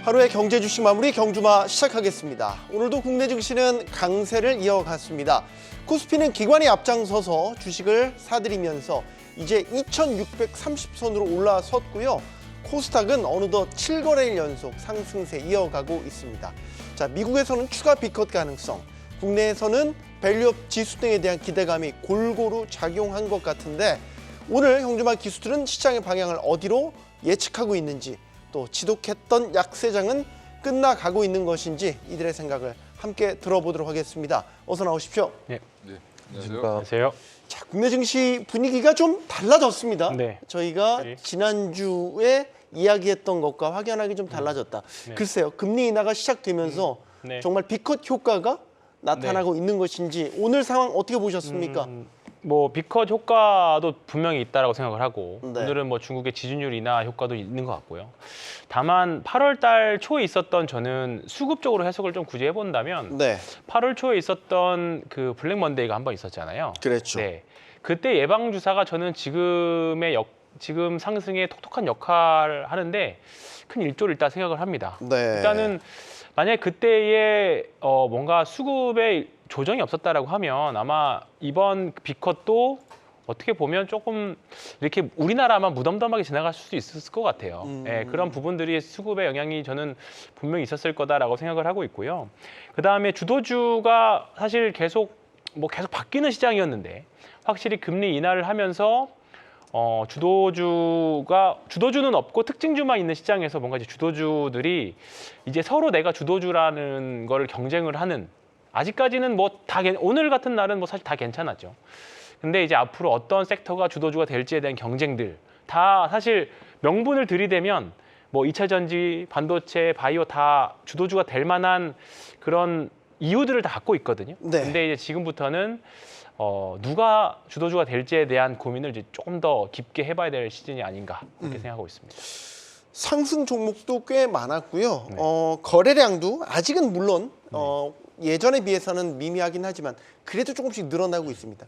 하루의 경제 주식 마무리 경주마 시작하겠습니다. 오늘도 국내 증시는 강세를 이어갔습니다. 코스피는 기관이 앞장서서 주식을 사들이면서 이제 2630선으로 올라섰고요. 코스닥은 어느덧 7거래일 연속 상승세 이어가고 있습니다. 자, 미국에서는 추가 비컷 가능성, 국내에서는 밸류업 지수 등에 대한 기대감이 골고루 작용한 것 같은데 오늘 경주마 기수들은 시장의 방향을 어디로 예측하고 있는지 또 지독했던 약세장은 끝나가고 있는 것인지 이들의 생각을 함께 들어보도록 하겠습니다. 어서 나오십시오. 네. 안녕하세요. 안녕하세요. 자, 국내 증시 분위기가 좀 달라졌습니다. 네. 저희가 네. 지난주에 이야기했던 것과 확연하게 좀 달라졌다. 네. 글쎄요, 금리 인하가 시작되면서 네. 정말 비컷 효과가 나타나고 있는 것인지 오늘 상황 어떻게 보셨습니까? 뭐 비컷 효과도 분명히 있다라고 생각을 하고 네. 오늘은 뭐 중국의 지준율 인하 효과도 있는 것 같고요. 다만 8월 달 초에 있었던 저는 수급적으로 해석을 좀 굳이 해본다면 네, 8월 초에 있었던 그 블랙 먼데이가 한 번 있었잖아요. 그랬죠. 네. 그때 예방 주사가 저는 지금 상승에 톡톡한 역할을 하는데 큰 일조를 일단 생각을 합니다. 네. 일단은 만약에 그때에 뭔가 수급에 조정이 없었다라고 하면 아마 이번 비컷도 어떻게 보면 조금 이렇게 우리나라만 무덤덤하게 지나갈 수 있을 것 같아요. 예, 그런 부분들이 수급의 영향이 저는 분명히 있었을 거다라고 생각을 하고 있고요. 그 다음에 주도주가 사실 계속 바뀌는 시장이었는데 확실히 금리 인하를 하면서 주도주는 없고 특징주만 있는 시장에서 뭔가 이제 주도주들이 이제 서로 내가 주도주라는 거를 경쟁을 하는 아직까지는 오늘 같은 날은 사실 다 괜찮았죠. 근데 이제 앞으로 어떤 섹터가 주도주가 될지에 대한 경쟁들 다 사실 명분을 들이대면 2차 전지, 반도체, 바이오 다 주도주가 될 만한 그런 이유들을 다 갖고 있거든요. 네. 근데 이제 지금부터는 누가 주도주가 될지에 대한 고민을 이제 조금 더 깊게 해봐야 될 시즌이 아닌가 그렇게 생각하고 있습니다. 상승 종목도 꽤 많았고요. 네. 거래량도 아직은 물론 예전에 비해서는 미미하긴 하지만 그래도 조금씩 늘어나고 있습니다.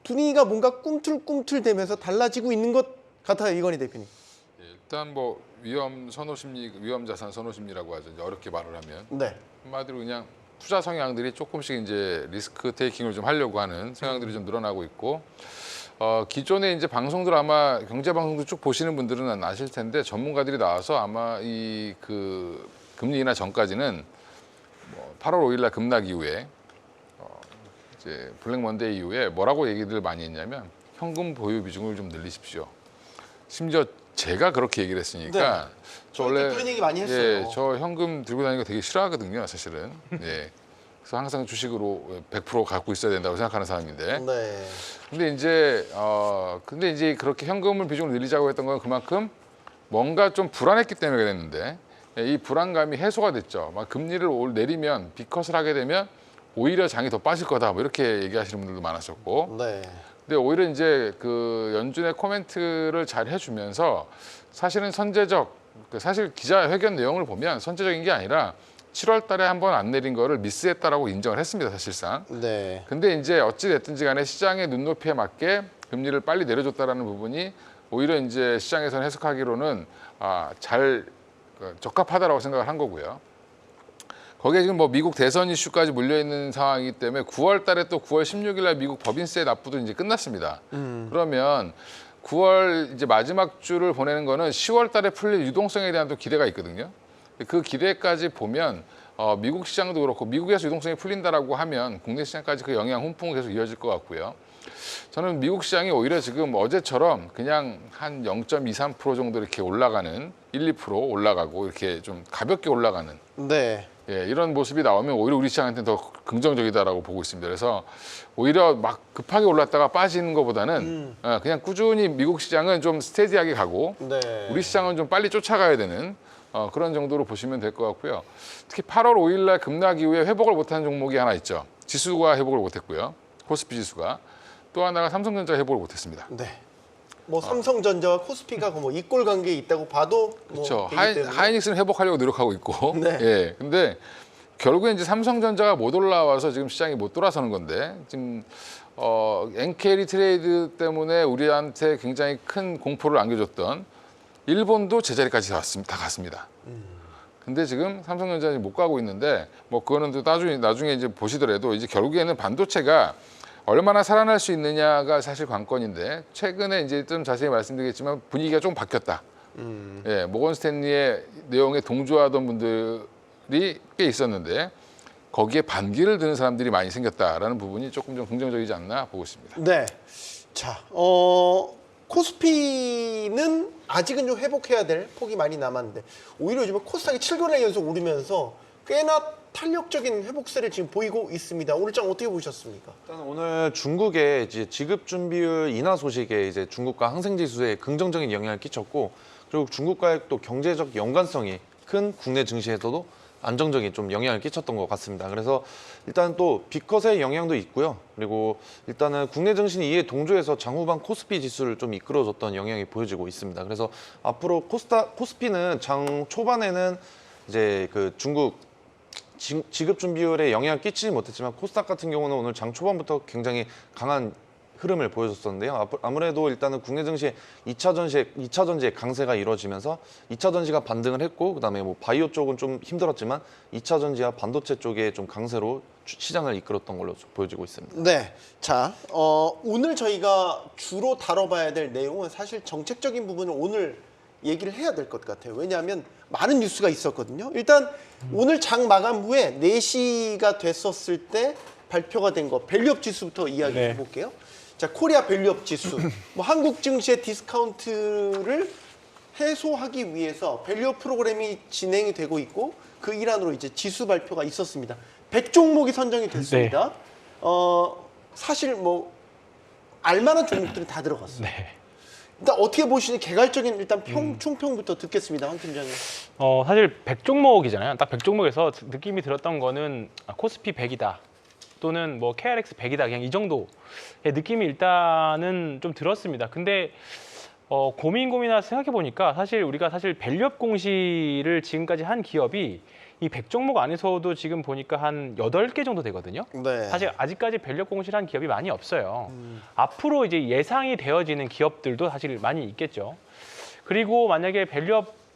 분위기가 뭔가 꿈틀꿈틀대면서 달라지고 있는 것 같아요, 이건희 대표님. 일단 위험 선호 심리, 위험 자산 선호 심리라고 하죠. 이제 어렵게 말을 하면 네. 한마디로 그냥 투자 성향들이 조금씩 이제 리스크 테이킹을 좀 하려고 하는 성향들이 좀 늘어나고 있고 기존에 이제 방송들 아마 경제 방송도 쭉 보시는 분들은 아실 텐데 전문가들이 나와서 아마 이 그 금리 인하 전까지는 8월 5일 날 급락 이후에 이제 블랙 먼데이 이후에 뭐라고 얘기들 많이 했냐면 현금 보유 비중을 좀 늘리십시오. 심지어 제가 그렇게 얘기를 했으니까 저 원래 그런 얘기 많이 했어요. 예, 저 현금 들고 다니는 거 되게 싫어하거든요, 사실은. 예. 그래서 항상 주식으로 100% 갖고 있어야 된다고 생각하는 사람인데. 네. 근데 이제 그렇게 현금을 비중을 늘리자고 했던 건 그만큼 뭔가 좀 불안했기 때문에 그랬는데 이 불안감이 해소가 됐죠. 막 금리를 내리면 비컷을 하게 되면 오히려 장이 더 빠질 거다. 이렇게 얘기하시는 분들도 많았었고. 네. 근데 오히려 이제 그 연준의 코멘트를 잘 해주면서 사실은 사실 기자회견 내용을 보면 선제적인 게 아니라 7월 달에 한번 안 내린 거를 미스했다라고 인정을 했습니다, 사실상. 네. 근데 이제 어찌 됐든지 간에 시장의 눈높이에 맞게 금리를 빨리 내려줬다라는 부분이 오히려 이제 시장에서는 해석하기로는 잘 적합하다라고 생각을 한 거고요. 거기에 지금 미국 대선 이슈까지 몰려 있는 상황이기 때문에 9월 달에 또 9월 16일 날 미국 법인세 납부도 이제 끝났습니다. 그러면 9월 이제 마지막 주를 보내는 거는 10월 달에 풀릴 유동성에 대한 또 기대가 있거든요. 그 기대까지 보면 미국 시장도 그렇고 미국에서 유동성이 풀린다라고 하면 국내 시장까지 그 영향 훈풍은 계속 이어질 것 같고요. 저는 미국 시장이 오히려 지금 어제처럼 그냥 한 0.23% 정도 이렇게 올라가는 1, 2% 올라가고 이렇게 좀 가볍게 올라가는 네. 예, 이런 모습이 나오면 오히려 우리 시장한테는 더 긍정적이다라고 보고 있습니다. 그래서 오히려 막 급하게 올랐다가 빠지는 것보다는 그냥 꾸준히 미국 시장은 좀 스테디하게 가고 네. 우리 시장은 좀 빨리 쫓아가야 되는 그런 정도로 보시면 될 것 같고요. 특히 8월 5일 날 급락 이후에 회복을 못한 종목이 하나 있죠. 지수가 회복을 못했고요. 코스피 지수가. 또 하나가 삼성전자가 회복을 못했습니다. 네. 삼성전자와 코스피가 이꼴 관계에 있다고 봐도 그렇죠. 되기 때문에. 하이닉스는 회복하려고 노력하고 있고. 네. 예. 근데 결국에 이제 삼성전자가 못 올라와서 지금 시장이 못 돌아서는 건데 지금 엔케리 트레이드 때문에 우리한테 굉장히 큰 공포를 안겨줬던 일본도 제자리까지 다 갔습니다. 근데 지금 삼성전자는 못 가고 있는데 뭐 그거는 또 나중에 이제 보시더라도 이제 결국에는 반도체가 얼마나 살아날 수 있느냐가 사실 관건인데 최근에 이제 좀 자세히 말씀드리겠지만 분위기가 좀 바뀌었다. 예, 모건 스탠리의 내용에 동조하던 분들이 꽤 있었는데 거기에 반기를 드는 사람들이 많이 생겼다라는 부분이 조금 좀 긍정적이지 않나 보고 있습니다. 네. 자, 코스피는 아직은 좀 회복해야 될 폭이 많이 남았는데 오히려 요즘에 코스닥이 7개월 연속 오르면서 꽤나 탄력적인 회복세를 지금 보이고 있습니다. 오늘 장 어떻게 보셨습니까? 일단 오늘 중국의 이제 지급 준비율 인하 소식에 이제 중국과 항생 지수에 긍정적인 영향을 끼쳤고 그리고 중국과의 또 경제적 연관성이 큰 국내 증시에서도 안정적인 좀 영향을 끼쳤던 것 같습니다. 그래서 일단 또 빅컷의 영향도 있고요. 그리고 일단은 국내 증시는 이에 동조해서 장후반 코스피 지수를 좀 이끌어줬던 영향이 보여지고 있습니다. 그래서 앞으로 코스피는 장 초반에는 이제 그 중국 지급 준비율에 영향을 끼치지 못했지만 코스닥 같은 경우는 오늘 장 초반부터 굉장히 강한 흐름을 보여줬었는데요. 아무래도 일단은 국내 증시의 2차 전지의 강세가 이루어지면서 2차 전지가 반등을 했고 그다음에 뭐 바이오 쪽은 좀 힘들었지만 2차 전지와 반도체 쪽에 좀 강세로 시장을 이끌었던 걸로 보여지고 있습니다. 네. 자, 오늘 저희가 주로 다뤄봐야 될 내용은 사실 정책적인 부분을 오늘 얘기를 해야 될 것 같아요. 왜냐하면 많은 뉴스가 있었거든요. 일단 오늘 장 마감 후에 4시가 됐었을 때 발표가 된 거 밸류업 지수부터 이야기해 네. 볼게요. 자, 코리아 밸류업 지수. 뭐 한국 증시의 디스카운트를 해소하기 위해서 밸류업 프로그램이 진행이 되고 있고 그 일환으로 이제 지수 발표가 있었습니다. 100종목이 선정이 됐습니다. 사실 뭐 알만한 종목들이 다 들어갔어요. 네. 일단 어떻게 보시는 개괄적인 일단 총평부터 듣겠습니다, 황 팀장님. 사실 100종목이잖아요. 딱 100종목에서 느낌이 들었던 거는 코스피 100이다. 또는 뭐 KRX 100이다. 그냥 이 정도의 느낌이 일단은 좀 들었습니다. 근데 고민하다 생각해 보니까 사실 우리가 사실 밸류업 공시를 지금까지 한 기업이 이 100종목 안에서도 지금 보니까 한 8개 정도 되거든요. 네. 사실 아직까지 밸류업 공시를 한 기업이 많이 없어요. 앞으로 이제 예상이 되어지는 기업들도 사실 많이 있겠죠. 그리고 만약에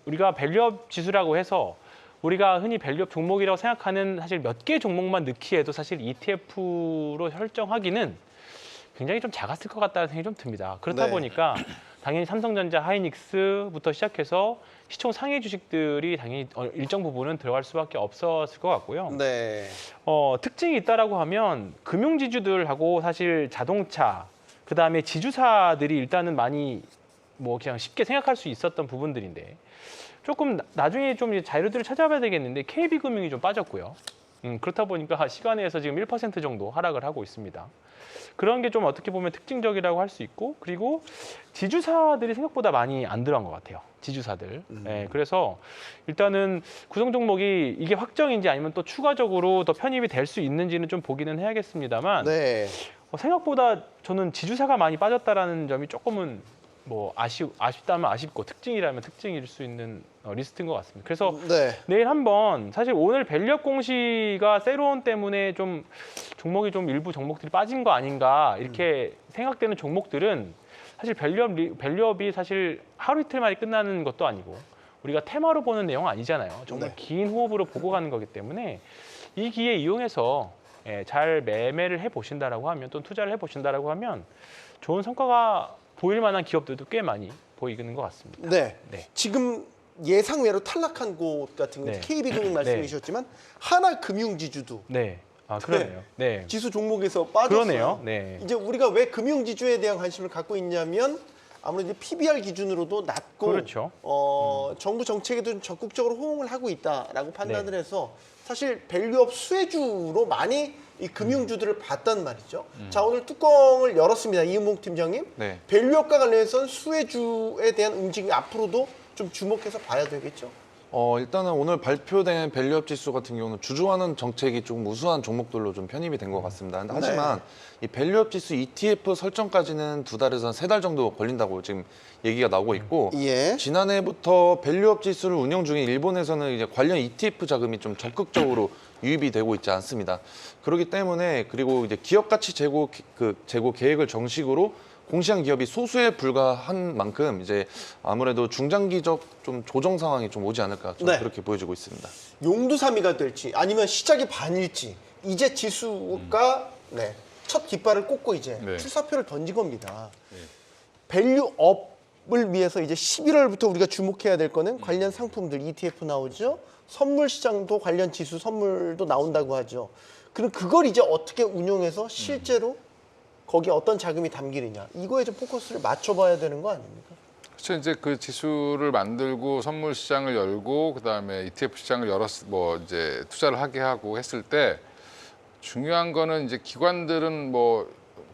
우리가 밸류업 지수라고 해서 우리가 흔히 밸류업 종목이라고 생각하는 사실 몇 개 종목만 넣기에도 사실 ETF로 설정하기는 굉장히 좀 작았을 것 같다는 생각이 좀 듭니다. 그렇다 네. 보니까 당연히 삼성전자, 하이닉스부터 시작해서 시총 상위 주식들이 당연히 일정 부분은 들어갈 수밖에 없었을 것 같고요. 네. 특징이 있다라고 하면 금융지주들하고 사실 자동차, 그 다음에 지주사들이 일단은 많이 뭐 그냥 쉽게 생각할 수 있었던 부분들인데 조금 나중에 좀 자료들을 찾아봐야 되겠는데 KB금융이 좀 빠졌고요. 그렇다 보니까 시간에서 지금 1% 정도 하락을 하고 있습니다. 그런 게 좀 어떻게 보면 특징적이라고 할 수 있고 그리고 지주사들이 생각보다 많이 안 들어간 것 같아요. 지주사들. 네, 그래서 일단은 구성 종목이 이게 확정인지 아니면 또 추가적으로 더 편입이 될 수 있는지는 좀 보기는 해야겠습니다만 네. 생각보다 저는 지주사가 많이 빠졌다라는 점이 조금은 뭐 아쉽다면 아쉽고 특징이라면 특징일 수 있는 리스트인 것 같습니다. 그래서 네. 내일 한번 사실 오늘 밸류업 공시가 세로온 때문에 좀 종목이 좀 일부 종목들이 빠진 거 아닌가 이렇게 생각되는 종목들은 사실 밸류업이 사실 하루 이틀 만에 끝나는 것도 아니고 우리가 테마로 보는 내용은 아니잖아요. 정말 네. 긴 호흡으로 보고 가는 거기 때문에 이 기회 이용해서 잘 매매를 해보신다라고 하면 또 투자를 해보신다라고 하면 좋은 성과가 보일 만한 기업들도 꽤 많이 보이는 것 같습니다. 네. 네. 지금 예상외로 탈락한 곳 같은 경우 네. KB금융 말씀해 네. 주셨지만 하나금융지주도 네. 그러네요. 네. 지수 종목에서 빠졌어요. 그러네요. 네. 이제 우리가 왜 금융지주에 대한 관심을 갖고 있냐면 아무래도 PBR 기준으로도 낮고 그렇죠. 정부 정책에도 좀 적극적으로 호응을 하고 있다라고 판단을 네. 해서 사실 밸류업 수혜주로 많이 이 금융주들을 봤단 말이죠. 자, 오늘 뚜껑을 열었습니다. 이은봉 팀장님. 네. 밸류업과 관련해서는 수혜주에 대한 움직임 앞으로도 좀 주목해서 봐야 되겠죠. 일단은 오늘 발표된 밸류업 지수 같은 경우는 주주하는 정책이 좀 우수한 종목들로 좀 편입이 된 것 같습니다. 근데 하지만 이 밸류업 지수 ETF 설정까지는 2달에서 3달 정도 걸린다고 지금 얘기가 나오고 있고 예. 지난해부터 밸류업 지수를 운영 중인 일본에서는 이제 관련 ETF 자금이 좀 적극적으로 유입이 되고 있지 않습니다. 그렇기 때문에 그리고 이제 기업 가치 제고 계획을 정식으로 공시한 기업이 소수에 불과한 만큼 이제 아무래도 중장기적 좀 조정 상황이 좀 오지 않을까 좀 네. 그렇게 보여지고 있습니다. 용두사미가 될지 아니면 시작이 반일지 이제 지수가 첫 깃발을 꽂고 이제 네. 출사표를 던진 겁니다. 밸류업을 위해서 이제 11월부터 우리가 주목해야 될 거는 관련 상품들 ETF 나오죠. 선물 시장도 관련 지수 선물도 나온다고 하죠. 그럼 그걸 이제 어떻게 운용해서 실제로 거기에 어떤 자금이 담기느냐 이거에 좀 포커스를 맞춰봐야 되는 거 아닙니까? 그렇죠. 이제 그 지수를 만들고 선물 시장을 열고 그다음에 ETF 시장을 이제 투자를 하게 하고 했을 때 중요한 거는 이제 기관들은 뭐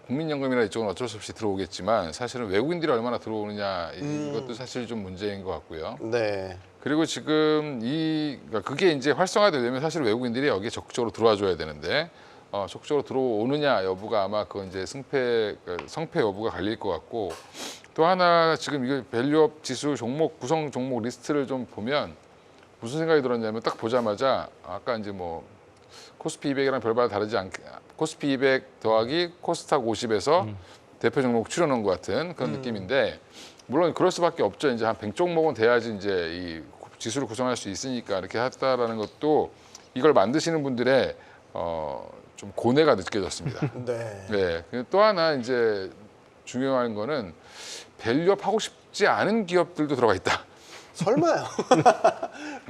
국민연금이나 이쪽은 어쩔 수 없이 들어오겠지만 사실은 외국인들이 얼마나 들어오느냐 이것도 사실 좀 문제인 것 같고요. 네. 그리고 지금 그러니까 그게 이제 활성화되려면 사실 외국인들이 여기에 적극적으로 들어와 줘야 되는데 적극적으로 들어오느냐 여부가 아마 그건 이제 성패 여부가 갈릴 것 같고 또 하나 지금 이거 밸류업 지수 구성 종목 리스트를 좀 보면 무슨 생각이 들었냐면 딱 보자마자 아까 이제 뭐 코스피 200이랑 별반 다르지 않게 코스피 200 더하기 코스닥 50에서 대표 종목 추려놓은 것 같은 그런 느낌인데 물론 그럴 수밖에 없죠. 이제 한 100종목은 돼야지 이제 이 지수를 구성할 수 있으니까 이렇게 했다라는 것도 이걸 만드시는 분들의 좀 고뇌가 느껴졌습니다. 네. 네. 또 하나 이제 중요한 거는 밸류업 하고 싶지 않은 기업들도 들어가 있다. 설마요.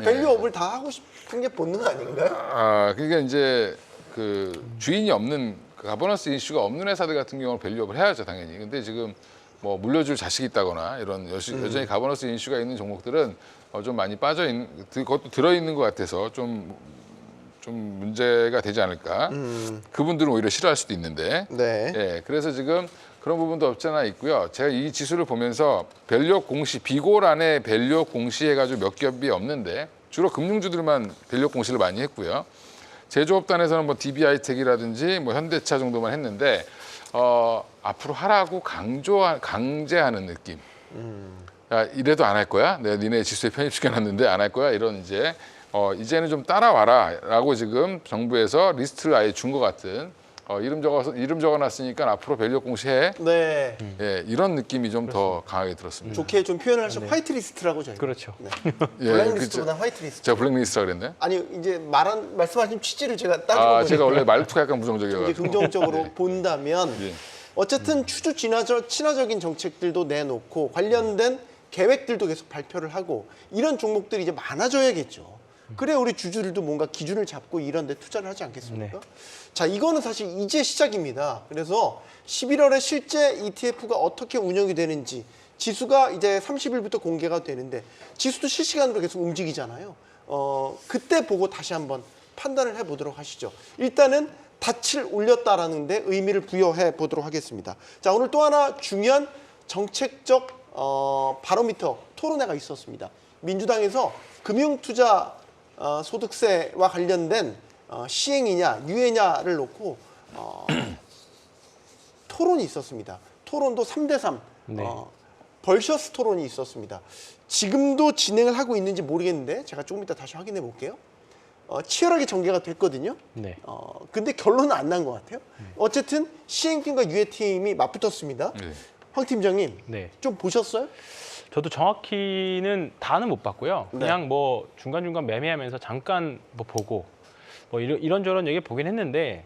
밸류업을 다 하고 싶은 게 본능 아닌가요? 그러니까 이제 그 주인이 없는 가버넌스 이슈가 없는 회사들 같은 경우는 밸류업을 해야죠, 당연히. 근데 지금 뭐 물려줄 자식이 있다거나 이런 여전히 가버넌스 이슈가 있는 종목들은 좀 많이 빠져 있는 그것도 들어 있는 것 같아서 좀 문제가 되지 않을까. 그분들은 오히려 싫어할 수도 있는데. 네. 예, 그래서 지금 그런 부분도 없지 않아 있고요. 제가 이 지수를 보면서 밸류업 공시 비골 안에 밸류업 공시 해가지고 몇 기업이 없는데 주로 금융주들만 밸류업 공시를 많이 했고요. 제조업단에서는 뭐 DB하이텍이라든지 뭐 현대차 정도만 했는데 앞으로 하라고 강제하는 느낌. 야, 이래도 안 할 거야? 내가 니네 지수에 편입시켜놨는데 안 할 거야? 이런 이제 이제는 좀 따라와라라고 지금 정부에서 리스트를 아예 준 것 같은 이름 적어놨으니까 앞으로 밸류업 공시해. 네. 예, 이런 느낌이 좀 더 강하게 들었습니다. 좋게 좀 표현을 하시면 화이트리스트라고 저희가. 그렇죠. 네. 예, 블랙리스트보다 화이트리스트. 제가 블랙리스트라 그랬나요? 아니 이제 말씀하신 취지를 제가 따지고 보니까 제가 원래 말투가 약간 이제 부정적이어가지고. 긍정적으로 네. 본다면 본다면 어쨌든 추주 친화적인 정책들도 내놓고 관련된 계획들도 계속 발표를 하고 이런 종목들이 이제 많아져야겠죠. 그래 우리 주주들도 뭔가 기준을 잡고 이런 데 투자를 하지 않겠습니까? 네. 자, 이거는 사실 이제 시작입니다. 그래서 11월에 실제 ETF가 어떻게 운영이 되는지 지수가 이제 30일부터 공개가 되는데 지수도 실시간으로 계속 움직이잖아요. 그때 보고 다시 한번 판단을 해보도록 하시죠. 일단은 닻을 올렸다라는 데 의미를 부여해 보도록 하겠습니다. 자, 오늘 또 하나 중요한 정책적 바로미터 토론회가 있었습니다. 민주당에서 금융투자 소득세와 관련된 시행이냐 유예냐를 놓고 토론이 있었습니다. 토론도 3대3 네. 벌셔스 토론이 있었습니다. 지금도 진행을 하고 있는지 모르겠는데 제가 조금 이따 다시 확인해 볼게요. 치열하게 전개가 됐거든요. 네. 근데 결론은 안 난 것 같아요. 어쨌든 시행팀과 유예팀이 맞붙었습니다. 네. 황 팀장님 네. 좀 보셨어요? 저도 정확히는 다는 못 봤고요. 그냥 뭐 중간중간 매매하면서 잠깐 뭐 보고 뭐 이런저런 얘기 보긴 했는데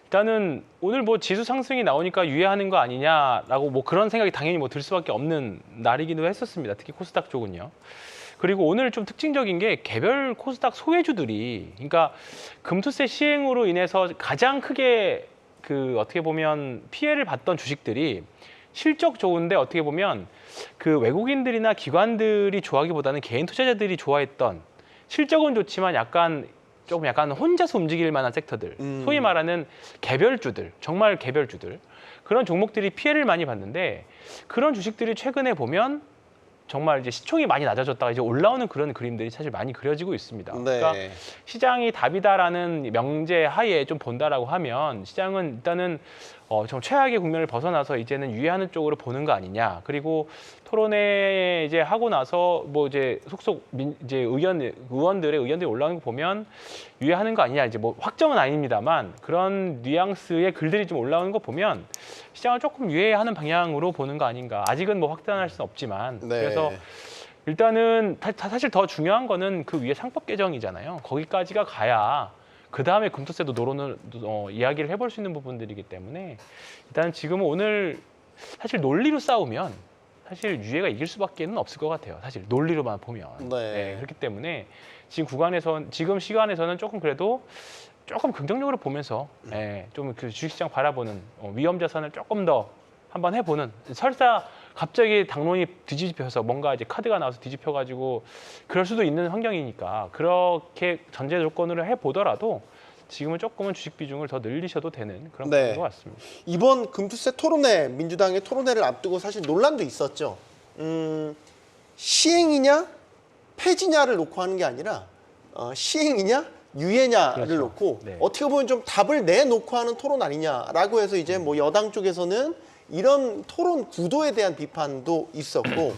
일단은 오늘 뭐 지수 상승이 나오니까 유예하는 거 아니냐라고 뭐 그런 생각이 당연히 뭐 들 수밖에 없는 날이기도 했었습니다. 특히 코스닥 쪽은요. 그리고 오늘 좀 특징적인 게 개별 코스닥 소외주들이 그러니까 금투세 시행으로 인해서 가장 크게 그 어떻게 보면 피해를 봤던 주식들이 실적 좋은데 어떻게 보면 그 외국인들이나 기관들이 좋아하기보다는 개인 투자자들이 좋아했던 실적은 좋지만 조금 약간 혼자서 움직일 만한 섹터들, 소위 말하는 개별주들, 정말 개별주들 그런 종목들이 피해를 많이 봤는데 그런 주식들이 최근에 보면 정말 이제 시총이 많이 낮아졌다가 이제 올라오는 그런 그림들이 사실 많이 그려지고 있습니다. 그러니까 시장이 답이다라는 명제 하에 좀 본다라고 하면 시장은 일단은 좀 최악의 국면을 벗어나서 이제는 유예하는 쪽으로 보는 거 아니냐. 그리고 토론회 이제 하고 나서 뭐 이제 속속 이제 의원들의 의견들이 올라오는 거 보면 유예하는 거 아니냐. 이제 뭐 확정은 아닙니다만 그런 뉘앙스의 글들이 좀 올라오는 거 보면 시장을 조금 유예하는 방향으로 보는 거 아닌가. 아직은 뭐 확단할 수는 없지만 네. 그래서 일단은 사실 더 중요한 거는 그 위에 상법 개정이잖아요. 거기까지가 가야 그 다음에 금투세도 노론을 이야기를 해볼 수 있는 부분들이기 때문에 일단 지금은 오늘 사실 논리로 싸우면 사실 유예가 이길 수밖에는 없을 것 같아요. 사실 논리로만 보면. 네. 그렇기 때문에 지금 시간에서는 조금 그래도 조금 긍정적으로 보면서 좀 그 주식시장 바라보는 위험 자산을 조금 더 한번 해보는 설사 갑자기 당론이 뒤집혀서 뭔가 이제 카드가 나와서 뒤집혀가지고 그럴 수도 있는 환경이니까 그렇게 전제 조건으로 해보더라도 지금은 조금은 주식 비중을 더 늘리셔도 되는 그런 네. 것 같습니다. 이번 금투세 토론회, 민주당의 토론회를 앞두고 사실 논란도 있었죠. 시행이냐 폐지냐를 놓고 하는 게 아니라 시행이냐 유예냐를 그렇죠. 놓고 네. 어떻게 보면 좀 답을 내놓고 하는 토론 아니냐라고 해서 이제 뭐 여당 쪽에서는 이런 토론 구도에 대한 비판도 있었고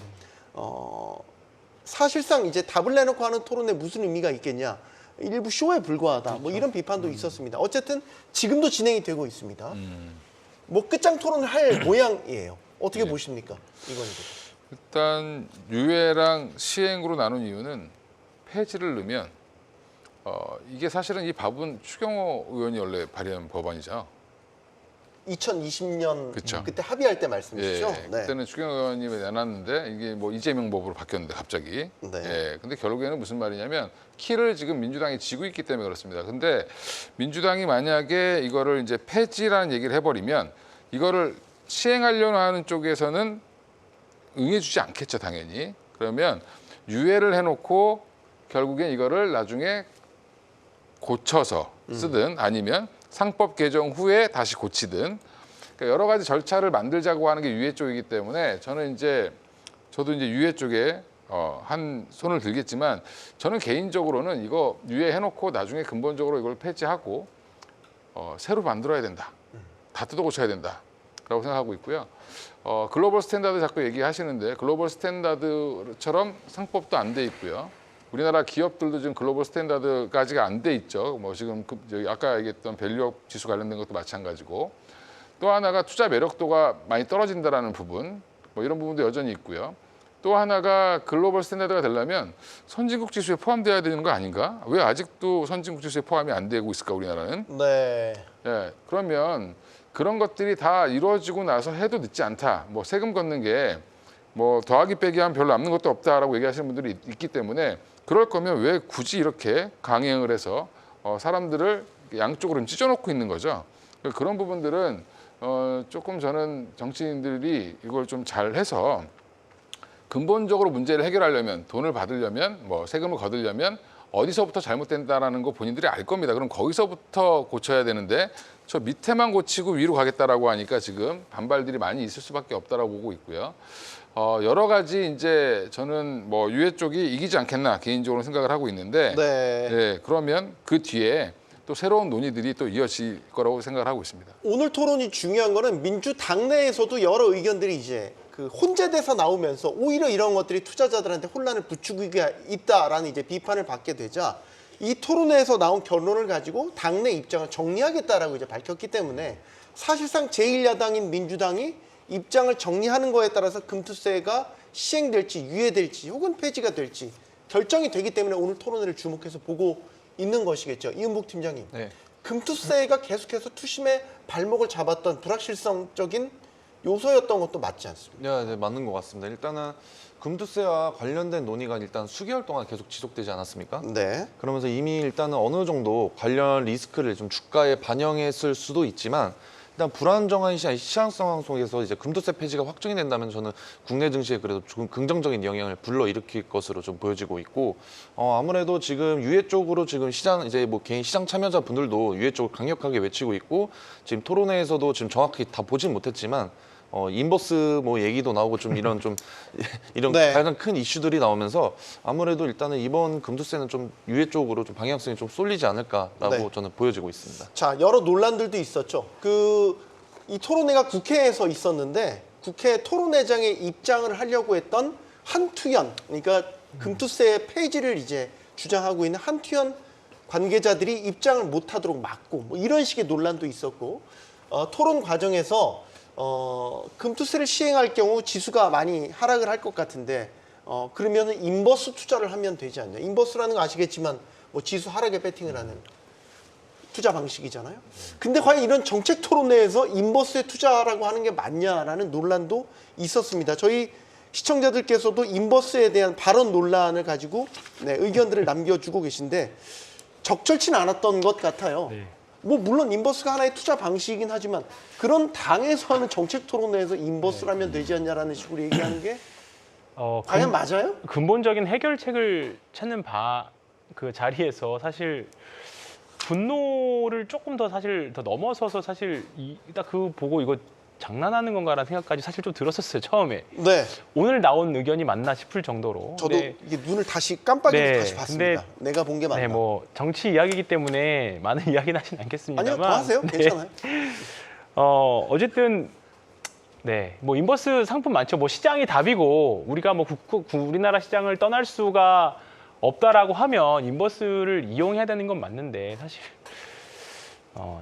사실상 이제 답을 내놓고 하는 토론에 무슨 의미가 있겠냐. 일부 쇼에 불과하다. 뭐 이런 비판도 있었습니다. 어쨌든 지금도 진행이 되고 있습니다. 뭐 끝장 토론을 할 모양이에요. 어떻게 네. 보십니까? 이건 일단 유예랑 시행으로 나눈 이유는 폐지를 넣으면 이게 사실은 이 법은 추경호 의원이 원래 발의한 법안이죠. 2020년 그쵸. 그때 합의할 때 말씀이시죠? 예, 그때는 추경호 의원이 내놨는데 이게 뭐 이재명 법으로 바뀌었는데 갑자기. 네. 예, 근데 결국에는 무슨 말이냐면 키를 지금 민주당이 쥐고 있기 때문에 그렇습니다. 근데 민주당이 만약에 이거를 이제 폐지라는 얘기를 해버리면 이거를 시행하려는 하는 쪽에서는 응해주지 않겠죠, 당연히. 그러면 유예를 해놓고 결국엔 이거를 나중에 고쳐서 쓰든 아니면 상법 개정 후에 다시 고치든 그러니까 여러 가지 절차를 만들자고 하는 게 유예 쪽이기 때문에 저도 이제 유예 쪽에 한 손을 들겠지만 저는 개인적으로는 이거 유예해놓고 나중에 근본적으로 이걸 폐지하고 새로 만들어야 된다. 다 뜯어 고쳐야 된다라고 생각하고 있고요. 글로벌 스탠다드 자꾸 얘기하시는데 글로벌 스탠다드처럼 상법도 안 돼 있고요. 우리나라 기업들도 지금 글로벌 스탠다드까지가 안 돼 있죠. 뭐 지금 저기 아까 얘기했던 밸류업 지수 관련된 것도 마찬가지고 또 하나가 투자 매력도가 많이 떨어진다라는 부분 뭐 이런 부분도 여전히 있고요. 또 하나가 글로벌 스탠다드가 되려면 선진국 지수에 포함돼야 되는 거 아닌가? 왜 아직도 선진국 지수에 포함이 안 되고 있을까 우리나라는? 네. 예, 그러면 그런 것들이 다 이루어지고 나서 해도 늦지 않다. 뭐 세금 걷는 게 뭐 더하기 빼기 하면 별로 남는 것도 없다라고 얘기하시는 분들이 있기 때문에 그럴 거면 왜 굳이 이렇게 강행을 해서 사람들을 양쪽으로 찢어놓고 있는 거죠. 그런 부분들은 조금 저는 정치인들이 이걸 좀 잘해서 근본적으로 문제를 해결하려면 돈을 받으려면 뭐 세금을 거두려면 어디서부터 잘못된다라는 거 본인들이 알 겁니다. 그럼 거기서부터 고쳐야 되는데 저 밑에만 고치고 위로 가겠다라고 하니까 지금 반발들이 많이 있을 수밖에 없다라고 보고 있고요. 여러 가지 이제 저는 뭐 유예 쪽이 이기지 않겠나 개인적으로 생각을 하고 있는데 네. 예, 그러면 그 뒤에 또 새로운 논의들이 또 이어질 거라고 생각을 하고 있습니다. 오늘 토론이 중요한 거는 민주당 내에서도 여러 의견들이 이제 그 혼재돼서 나오면서 오히려 이런 것들이 투자자들한테 혼란을 부추기고 있다라는 이제 비판을 받게 되자 이 토론회에서 나온 결론을 가지고 당내 입장을 정리하겠다라고 이제 밝혔기 때문에 사실상 제1야당인 민주당이 입장을 정리하는 거에 따라서 금투세가 시행될지 유예될지 혹은 폐지가 될지 결정이 되기 때문에 오늘 토론회를 주목해서 보고 있는 것이겠죠. 이은복 팀장님. 네. 금투세가 계속해서 투심의 발목을 잡았던 불확실성적인 요소였던 것도 맞지 않습니까? 네, 맞는 것 같습니다. 일단은 금투세와 관련된 논의가 일단 수개월 동안 계속 지속되지 않았습니까? 네. 그러면서 이미 일단은 어느 정도 관련 리스크를 좀 주가에 반영했을 수도 있지만 일단 불안정한 시장 상황 속에서 이제 금투세 폐지가 확정이 된다면 저는 국내 증시에 그래도 조금 긍정적인 영향을 불러일으킬 것으로 좀 보여지고 있고 아무래도 지금 유예 쪽으로 지금 시장 이제 뭐 개인 시장 참여자 분들도 유예 쪽을 강력하게 외치고 있고 지금 토론회에서도 지금 정확히 다 보진 못했지만 인버스 뭐 얘기도 나오고 좀 이런 네. 가장 큰 이슈들이 나오면서 아무래도 일단은 이번 금투세는 좀 유예 쪽으로 좀 방향성이 좀 쏠리지 않을까라고 네. 저는 보여지고 있습니다. 자, 여러 논란들도 있었죠. 그 이 토론회가 국회에서 있었는데 국회 토론회장의 입장을 하려고 했던 한투현, 그러니까 금투세 폐지를 이제 주장하고 있는 한투현 관계자들이 입장을 못하도록 막고 뭐 이런 식의 논란도 있었고 토론 과정에서 금투세를 시행할 경우 지수가 많이 하락을 할 것 같은데 그러면 인버스 투자를 하면 되지 않냐. 인버스라는 거 아시겠지만 뭐 지수 하락에 베팅을 하는 투자 방식이잖아요. 근데 과연 이런 정책 토론회에서 인버스에 투자라고 하는 게 맞냐라는 논란도 있었습니다. 저희 시청자들께서도 인버스에 대한 발언 논란을 가지고 의견들을 남겨주고 계신데 적절치는 않았던 것 같아요. 네. 뭐 물론 인버스가 하나의 투자 방식이긴 하지만 그런 당에서 하는 정책 토론회에서 인버스라면 되지 않냐라는 식으로 얘기하는 게 과연 맞아요? 근본적인 해결책을 찾는 그 자리에서 사실 분노를 조금 더 사실 더 넘어서서 사실 딱 그거 보고 이거 장난하는 건가라는 생각까지 사실 좀 들었었어요 처음에. 네. 오늘 나온 의견이 맞나 싶을 정도로. 저도 네. 이게 눈을 다시 깜빡이고 네, 다시 봤습니다. 내가 본 게 맞나? 네, 뭐 정치 이야기이기 때문에 많은 이야기는 하진 않겠습니다만. 아니요, 더 하세요. 네. 괜찮아요. 어쨌든 네, 뭐 인버스 상품 많죠. 뭐 시장이 답이고 우리가 뭐 우리나라 시장을 떠날 수가 없다라고 하면 인버스를 이용해야 되는 건 맞는데 사실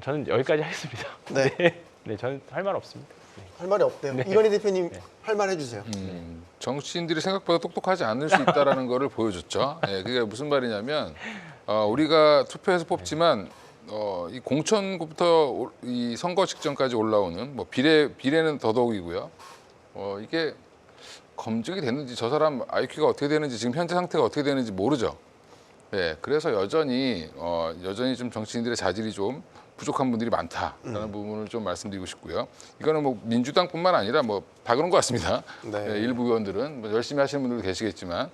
저는 여기까지 하겠습니다. 네. 네, 저는 할 말 없습니다. 네. 할 말이 없대요. 네. 이건희 대표님 네. 할 말 해주세요. 정치인들이 생각보다 똑똑하지 않을 수 있다라는 거를 보여줬죠. 예, 그게 무슨 말이냐면 우리가 투표해서 뽑지만 이 공천부터 이 선거 직전까지 올라오는 뭐 비례는 더더욱이고요. 이게 검증이 됐는지 저 사람 IQ가 어떻게 되는지 지금 현재 상태가 어떻게 되는지 모르죠. 예, 그래서 여전히 좀 정치인들의 자질이 좀 부족한 분들이 많다라는 부분을 좀 말씀드리고 싶고요. 이거는 뭐 민주당뿐만 아니라 뭐 다 그런 것 같습니다. 네. 예, 일부 의원들은 뭐 열심히 하시는 분들도 계시겠지만,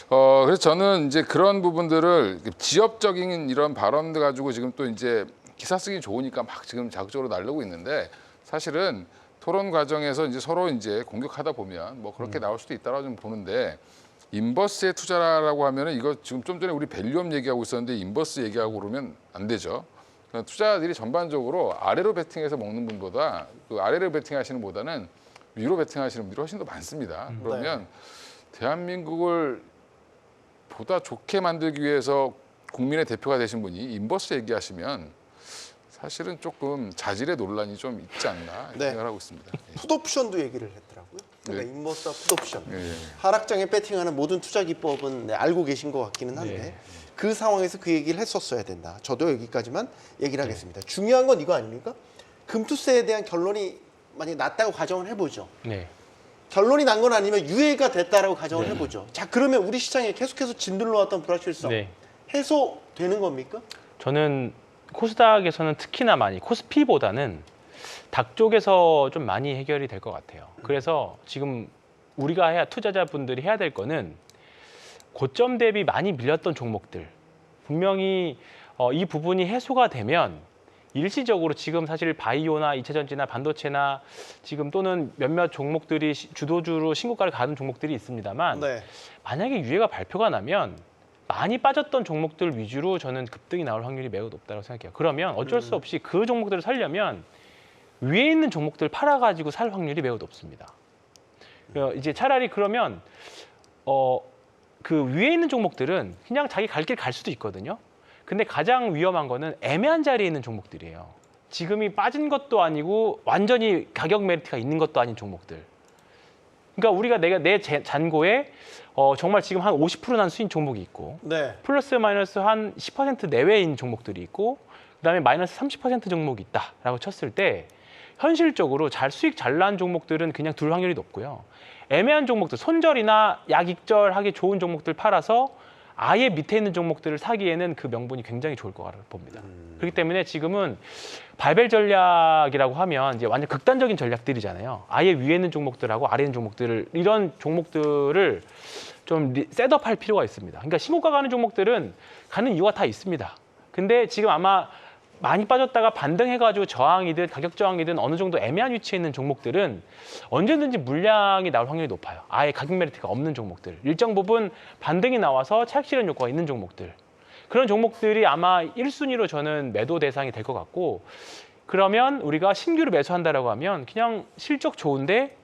그래서 저는 이제 그런 부분들을 지역적인 이런 발언들 가지고 지금 또 이제 기사 쓰기 좋으니까 막 지금 자극적으로 날르고 있는데 사실은 토론 과정에서 이제 서로 이제 공격하다 보면 뭐 그렇게 나올 수도 있다라고 좀 보는데. 인버스에 투자라고 하면은 이거 지금 좀 전에 우리 밸류업 얘기하고 있었는데 인버스 얘기하고 그러면 안 되죠. 그러니까 투자들이 전반적으로 아래로 베팅해서 먹는 분보다 그 아래로 베팅하시는 분보다는 위로 베팅하시는 분들이 훨씬 더 많습니다. 그러면 대한민국을 보다 좋게 만들기 위해서 국민의 대표가 되신 분이 인버스 얘기하시면 사실은 조금 자질의 논란이 좀 있지 않나 네. 생각을 하고 있습니다. 풋옵션도 얘기를 했더라고요. 그러니까 네. 인버스와 풋옵션. 예. 하락장에 배팅하는 모든 투자 기법은 알고 계신 것 같기는 한데 네. 그 상황에서 그 얘기를 했었어야 된다. 저도 여기까지만 얘기를 하겠습니다. 중요한 건 이거 아닙니까? 금투세에 대한 결론이 만약에 났다고 가정을 해보죠. 네. 결론이 난 건 아니면 유예가 됐다라고 가정을 해보죠. 자, 그러면 우리 시장에 계속해서 진들러왔던 불확실성 네. 해소되는 겁니까? 저는 코스닥에서는 특히나 많이 코스피보다는 닭 쪽에서 좀 많이 해결이 될 것 같아요. 그래서 지금 우리가 투자자분들이 해야 될 거는 고점 대비 많이 밀렸던 종목들 분명히 이 부분이 해소가 되면 일시적으로 지금 사실 바이오나 이차전지나 반도체나 지금 또는 몇몇 종목들이 주도주로 신고가를 가는 종목들이 있습니다만 네. 만약에 유예가 발표가 나면 많이 빠졌던 종목들 위주로 저는 급등이 나올 확률이 매우 높다고 생각해요. 그러면 어쩔 수 없이 그 종목들을 살려면 위에 있는 종목들 팔아가지고 살 확률이 매우 높습니다. 이제 차라리 그러면 그 위에 있는 종목들은 그냥 자기 갈 길 갈 수도 있거든요. 근데 가장 위험한 거는 애매한 자리에 있는 종목들이에요. 지금이 빠진 것도 아니고 완전히 가격 메리트가 있는 것도 아닌 종목들. 그러니까 우리가 내 잔고에 정말 지금 한 50%난 수익 종목이 있고 네. 플러스 마이너스 한 10% 내외에 있는 종목들이 있고 그다음에 마이너스 30% 종목이 있다라고 쳤을 때 현실적으로 수익 잘 난 종목들은 그냥 둘 확률이 높고요. 애매한 종목들, 손절이나 약익절하기 좋은 종목들 팔아서 아예 밑에 있는 종목들을 사기에는 그 명분이 굉장히 좋을 거라고 봅니다. 그렇기 때문에 지금은 발벨 전략이라고 하면 이제 완전 극단적인 전략들이잖아요. 아예 위에 있는 종목들하고 아래 있는 종목들을 이런 종목들을 좀 셋업할 필요가 있습니다. 그러니까 신고가 가는 종목들은 가는 이유가 다 있습니다. 근데 지금 아마 많이 빠졌다가 반등해가지고 저항이든 가격 저항이든 어느 정도 애매한 위치에 있는 종목들은 언제든지 물량이 나올 확률이 높아요. 아예 가격 메리트가 없는 종목들. 일정 부분 반등이 나와서 차익 실현 효과가 있는 종목들. 그런 종목들이 아마 1순위로 저는 매도 대상이 될 것 같고 그러면 우리가 신규로 매수한다라고 하면 그냥 실적 좋은데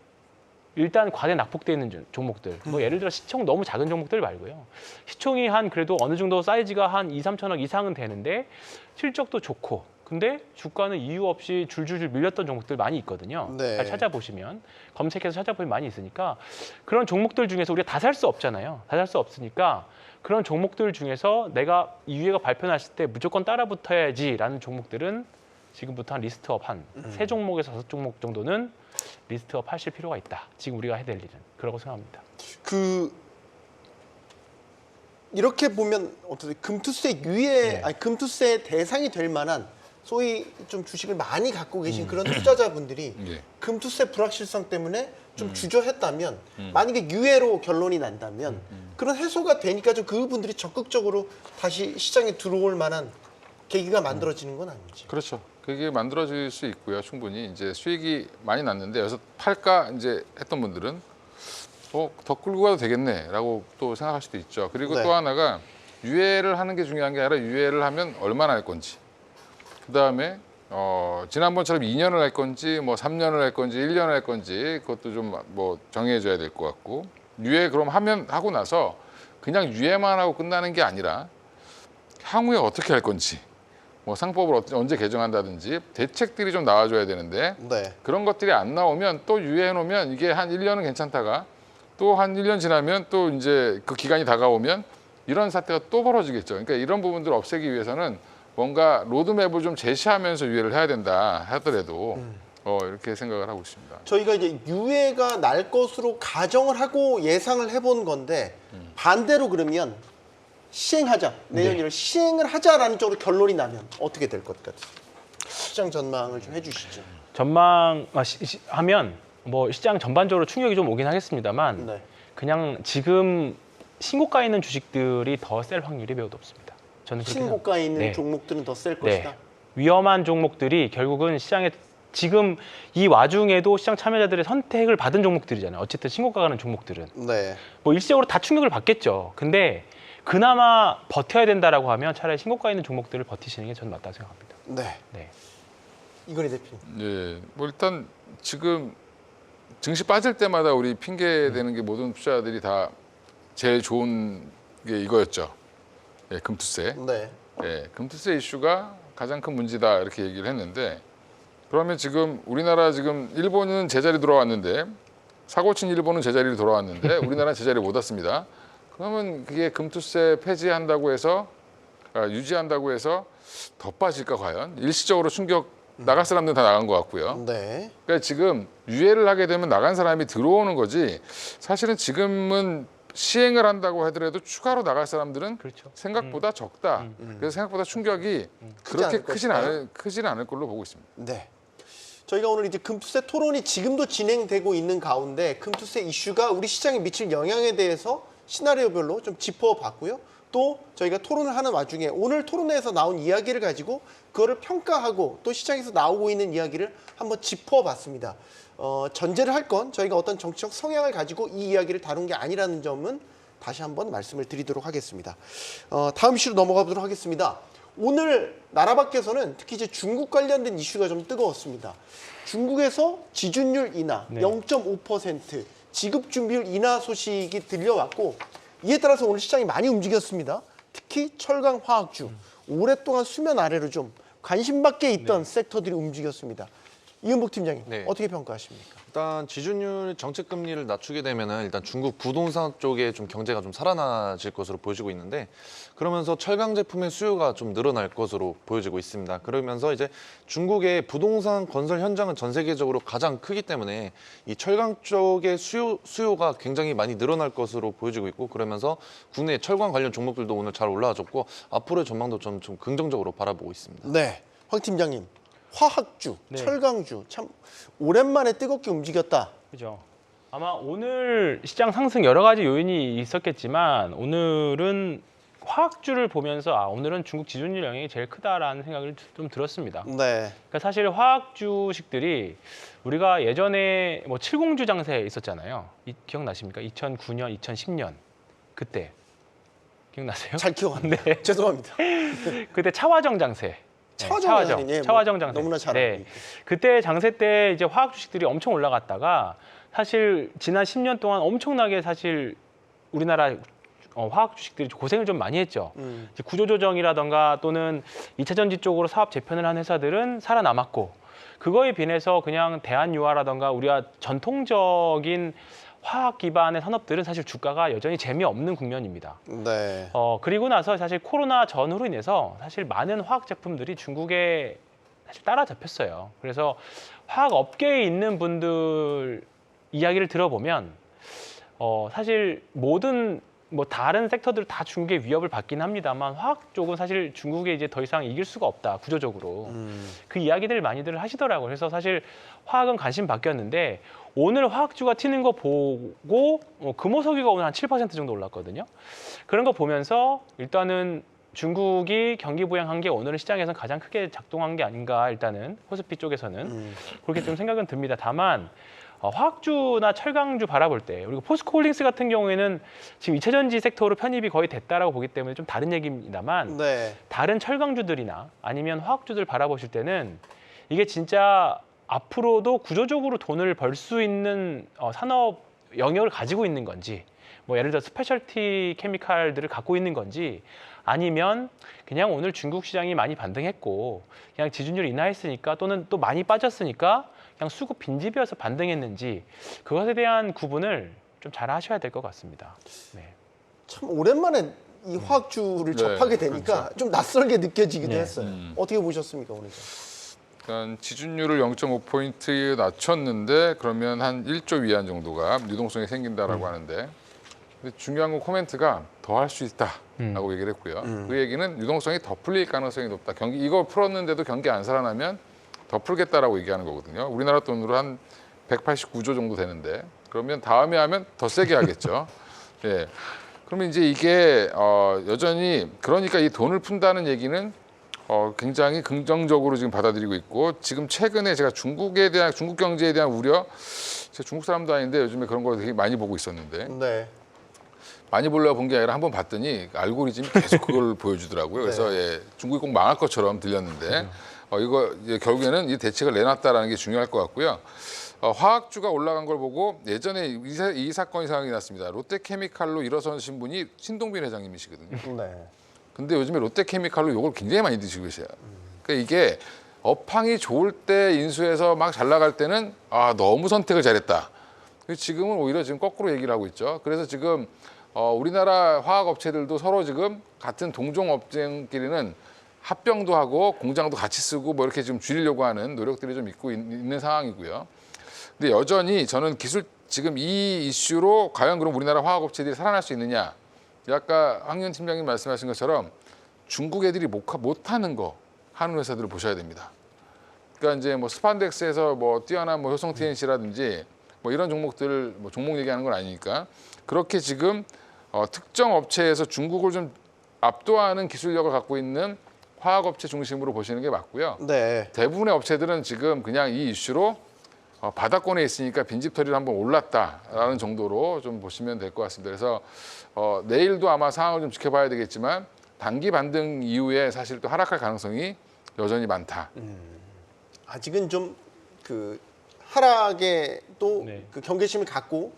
일단 과대 낙폭돼 있는 종목들, 뭐 예를 들어 시총 너무 작은 종목들 말고요. 시총이 한 그래도 어느 정도 사이즈가 한 2, 3천억 이상은 되는데 실적도 좋고 근데 주가는 이유 없이 줄줄줄 밀렸던 종목들 많이 있거든요. 네. 잘 찾아보시면 검색해서 찾아보면 많이 있으니까 그런 종목들 중에서 우리가 다 살 수 없잖아요. 다 살 수 없으니까 그런 종목들 중에서 내가 이 위에가 발표났을 때 무조건 따라 붙어야지라는 종목들은 지금부터 한 리스트업 한 세 종목에서 5종목 정도는 리스트업 하실 필요가 있다. 지금 우리가 해야 될 일은 그러고 생각합니다. 이렇게 보면 어떻게 금투세 유예 네. 아니 금투세 대상이 될 만한 소위 좀 주식을 많이 갖고 계신 그런 투자자분들이 예. 금투세 불확실성 때문에 좀 주저했다면 만약에 유예로 결론이 난다면 그런 해소가 되니까 좀 그분들이 적극적으로 다시 시장에 들어올 만한 계기가 만들어지는 건 아닌지. 그렇죠. 그게 만들어질 수 있고요. 충분히 이제 수익이 많이 났는데 여기서 팔까 이제 했던 분들은 더 끌고 가도 되겠네라고 또 생각할 수도 있죠. 그리고 네. 또 하나가 유예를 하는 게 중요한 게 아니라 유예를 하면 얼마나 할 건지. 그다음에 지난번처럼 2년을 할 건지 뭐 3년을 할 건지 1년을 할 건지 그것도 좀 뭐 정해줘야 될 것 같고 유예 그럼 하고 나서 그냥 유예만 하고 끝나는 게 아니라 향후에 어떻게 할 건지 뭐 상법을 언제 개정한다든지 대책들이 좀 나와줘야 되는데 네. 그런 것들이 안 나오면 또 유예해 놓으면 이게 한 1년은 괜찮다가 또 한 1년 지나면 또 이제 그 기간이 다가오면 이런 사태가 또 벌어지겠죠. 그러니까 이런 부분들을 없애기 위해서는 뭔가 로드맵을 좀 제시하면서 유예를 해야 된다 하더라도 이렇게 생각을 하고 있습니다. 저희가 이제 유예가 날 것으로 가정을 하고 예상을 해본 건데 반대로 그러면 시행하자 내년 1월 시행을 하자라는 쪽으로 결론이 나면 어떻게 될 것 같아요? 시장 전망을 좀 해주시죠. 전망 하면 뭐 시장 전반적으로 충격이 좀 오긴 하겠습니다만 네. 그냥 지금 신고가 있는 주식들이 더 셀 확률이 매우 높습니다. 저는 그렇게 신고가 있는 네. 종목들은 더 셀 네. 것이다. 위험한 종목들이 결국은 시장에 지금 이 와중에도 시장 참여자들의 선택을 받은 종목들이잖아요. 어쨌든 신고가 가는 종목들은 네. 뭐 일시적으로 다 충격을 받겠죠. 근데 그나마 버텨야 된다라고 하면 차라리 신고가 있는 종목들을 버티시는 게 저는 맞다고 생각합니다. 네. 네. 이건희 대표님. 네, 뭐 일단 지금 증시 빠질 때마다 우리 핑계 대는 게 모든 투자자들이 다 제일 좋은 게 이거였죠. 예, 금투세. 네. 예, 금투세 이슈가 가장 큰 문제다 이렇게 얘기를 했는데 그러면 지금 우리나라 지금 일본은 제자리 돌아왔는데 사고친 일본은 제자리로 돌아왔는데 우리나라는 제자리 못 왔습니다. 그러면 그게 금투세 폐지한다고 해서 유지한다고 해서 더 빠질까 과연? 일시적으로 충격 나갈 사람들은 다 나간 것 같고요. 네. 그러니까 지금 유예를 하게 되면 나간 사람이 들어오는 거지 사실은 지금은 시행을 한다고 하더라도 추가로 나갈 사람들은 그렇죠. 생각보다 적다. 그래서 생각보다 충격이 그렇게 않을 것이다. 크지는 않을 걸로 보고 있습니다. 네. 저희가 오늘 이제 금투세 토론이 지금도 진행되고 있는 가운데 금투세 이슈가 우리 시장에 미칠 영향에 대해서 시나리오별로 좀 짚어봤고요. 또 저희가 토론을 하는 와중에 오늘 토론회에서 나온 이야기를 가지고 그거를 평가하고 또 시장에서 나오고 있는 이야기를 한번 짚어봤습니다. 전제를 할 건 저희가 어떤 정치적 성향을 가지고 이 이야기를 다룬 게 아니라는 점은 다시 한번 말씀을 드리도록 하겠습니다. 다음 이슈로 넘어가 보도록 하겠습니다. 오늘 나라 밖에서는 특히 이제 중국 관련된 이슈가 좀 뜨거웠습니다. 중국에서 지준율 인하 네. 0.5% 지급 준비율 인하 소식이 들려왔고 이에 따라서 오늘 시장이 많이 움직였습니다. 특히 철강 화학주 오랫동안 수면 아래로 좀 관심 밖에 있던 섹터들이 움직였습니다. 이은복 팀장님 네. 어떻게 평가하십니까? 일단 지준율 정책 금리를 낮추게 되면은 일단 중국 부동산 쪽에 좀 경제가 좀 살아나질 것으로 보여지고 있는데 그러면서 철강 제품의 수요가 좀 늘어날 것으로 보여지고 있습니다. 그러면서 이제 중국의 부동산 건설 현장은 전 세계적으로 가장 크기 때문에 이 철강 쪽의 수요가 굉장히 많이 늘어날 것으로 보여지고 있고 그러면서 국내 철강 관련 종목들도 오늘 잘 올라와줬고 앞으로의 전망도 좀 긍정적으로 바라보고 있습니다. 네, 황 팀장님 화학주, 네. 철강주 참 오랜만에 뜨겁게 움직였다. 그죠. 아마 오늘 시장 상승 여러 가지 요인이 있었겠지만 오늘은 화학주를 보면서 오늘은 중국 지준율 영향이 제일 크다라는 생각을 좀 들었습니다. 네, 그러니까 사실 화학 주식들이 우리가 예전에 뭐 칠공주 장세 있었잖아요. 기억나십니까? 2009년, 2010년 그때 기억나세요? 잘 기억합니다. 네. 죄송합니다. 그때 차화정 장세. 차화정 장세. 너무나 잘 알고 있고. 그때 장세 때 이제 화학 주식들이 엄청 올라갔다가 사실 지난 10년 동안 엄청나게 사실 우리나라 화학 주식들이 고생을 좀 많이 했죠. 이제 구조조정이라던가 또는 2차 전지 쪽으로 사업 재편을 한 회사들은 살아남았고 그거에 비해서 그냥 대한유화라던가 우리가 전통적인 화학 기반의 산업들은 사실 주가가 여전히 재미없는 국면입니다. 네. 그리고 나서 사실 코로나 전후로 인해서 사실 많은 화학 제품들이 중국에 사실 따라잡혔어요. 그래서 화학 업계에 있는 분들 이야기를 들어보면 사실 모든 뭐 다른 섹터들 다 중국의 위협을 받긴 합니다만 화학 쪽은 사실 중국에 이제 더 이상 이길 수가 없다 구조적으로 그 이야기들을 많이들 하시더라고요. 그래서 사실 화학은 관심 바뀌었는데 오늘 화학주가 튀는 거 보고 금호석유가 오늘 한 7% 정도 올랐거든요. 그런 거 보면서 일단은 중국이 경기 부양한 게 오늘은 시장에서 가장 크게 작동한 게 아닌가 일단은 코스피 쪽에서는 그렇게 좀 생각은 듭니다. 다만 화학주나 철강주 바라볼 때 그리고 포스코홀딩스 같은 경우에는 지금 2차 전지 섹터로 편입이 거의 됐다라고 보기 때문에 좀 다른 얘기입니다만 네. 다른 철강주들이나 아니면 화학주들 바라보실 때는 이게 진짜 앞으로도 구조적으로 돈을 벌 수 있는 산업 영역을 가지고 있는 건지 뭐 예를 들어 스페셜티 케미칼들을 갖고 있는 건지 아니면 그냥 오늘 중국 시장이 많이 반등했고 그냥 지준율 인하했으니까 또는 또 많이 빠졌으니까 그냥 수급 빈집이어서 반등했는지 그것에 대한 구분을 좀 잘 하셔야 될 것 같습니다. 네. 참 오랜만에 이 화학주를 접하게 되니까 좀 낯설게 느껴지기도 네. 했어요. 어떻게 보셨습니까 오늘? 그러니까 지준율을 0.5포인트 낮췄는데 그러면 한 1조 위안 정도가 유동성이 생긴다라고 하는데 근데 중요한 건 코멘트가 더 할 수 있다라고 얘기를 했고요. 그 얘기는 유동성이 더 풀릴 가능성이 높다. 경기 이거 풀었는데도 경기 안 살아나면 더 풀겠다라고 얘기하는 거거든요. 우리나라 돈으로 한 189조 정도 되는데 그러면 다음에 하면 더 세게 하겠죠. 예. 그러면 이제 이게 여전히 그러니까 이 돈을 푼다는 얘기는 굉장히 긍정적으로 지금 받아들이고 있고 지금 최근에 제가 중국 경제에 대한 우려 제가 중국 사람도 아닌데 요즘에 그런 걸 되게 많이 보고 있었는데 네. 많이 보려고 본 게 아니라 한번 봤더니 알고리즘이 계속 그걸 보여주더라고요. 그래서 예, 중국이 꼭 망할 것처럼 들렸는데 이거 이제 결국에는 이 대책을 내놨다라는 게 중요할 것 같고요. 화학주가 올라간 걸 보고 예전에 이 사건이 생각이 났습니다. 롯데케미칼로 일어서신 분이 신동빈 회장님이시거든요. 네. 근데 요즘에 롯데케미칼로 이걸 굉장히 많이 드시고 계세요. 그러니까 이게 업황이 좋을 때 인수해서 막 잘 나갈 때는 너무 선택을 잘했다. 지금은 오히려 지금 거꾸로 얘기를 하고 있죠. 그래서 지금 우리나라 화학 업체들도 서로 지금 같은 동종 업체끼리는 합병도 하고 공장도 같이 쓰고 뭐 이렇게 지금 줄이려고 하는 노력들이 좀 있는 상황이고요. 근데 여전히 저는 지금 이 이슈로 과연 그럼 우리나라 화학 업체들이 살아날 수 있느냐? 아까 황윤 팀장님 말씀하신 것처럼 중국 애들이 못하는 거 하는 회사들을 보셔야 됩니다. 그러니까 이제 뭐 스판덱스에서 뭐 뛰어난 뭐 효성 TNC라든지 뭐 이런 종목들 뭐 종목 얘기하는 건 아니니까 그렇게 지금 특정 업체에서 중국을 좀 압도하는 기술력을 갖고 있는 화학업체 중심으로 보시는 게 맞고요. 네. 대부분의 업체들은 지금 그냥 이 이슈로 바닥권에 있으니까 빈집털이를 한번 올랐다라는 정도로 좀 보시면 될 것 같습니다. 그래서 내일도 아마 상황을 좀 지켜봐야 되겠지만 단기 반등 이후에 사실 또 하락할 가능성이 여전히 많다. 아직은 좀 그 하락에 또 네. 그 경계심을 갖고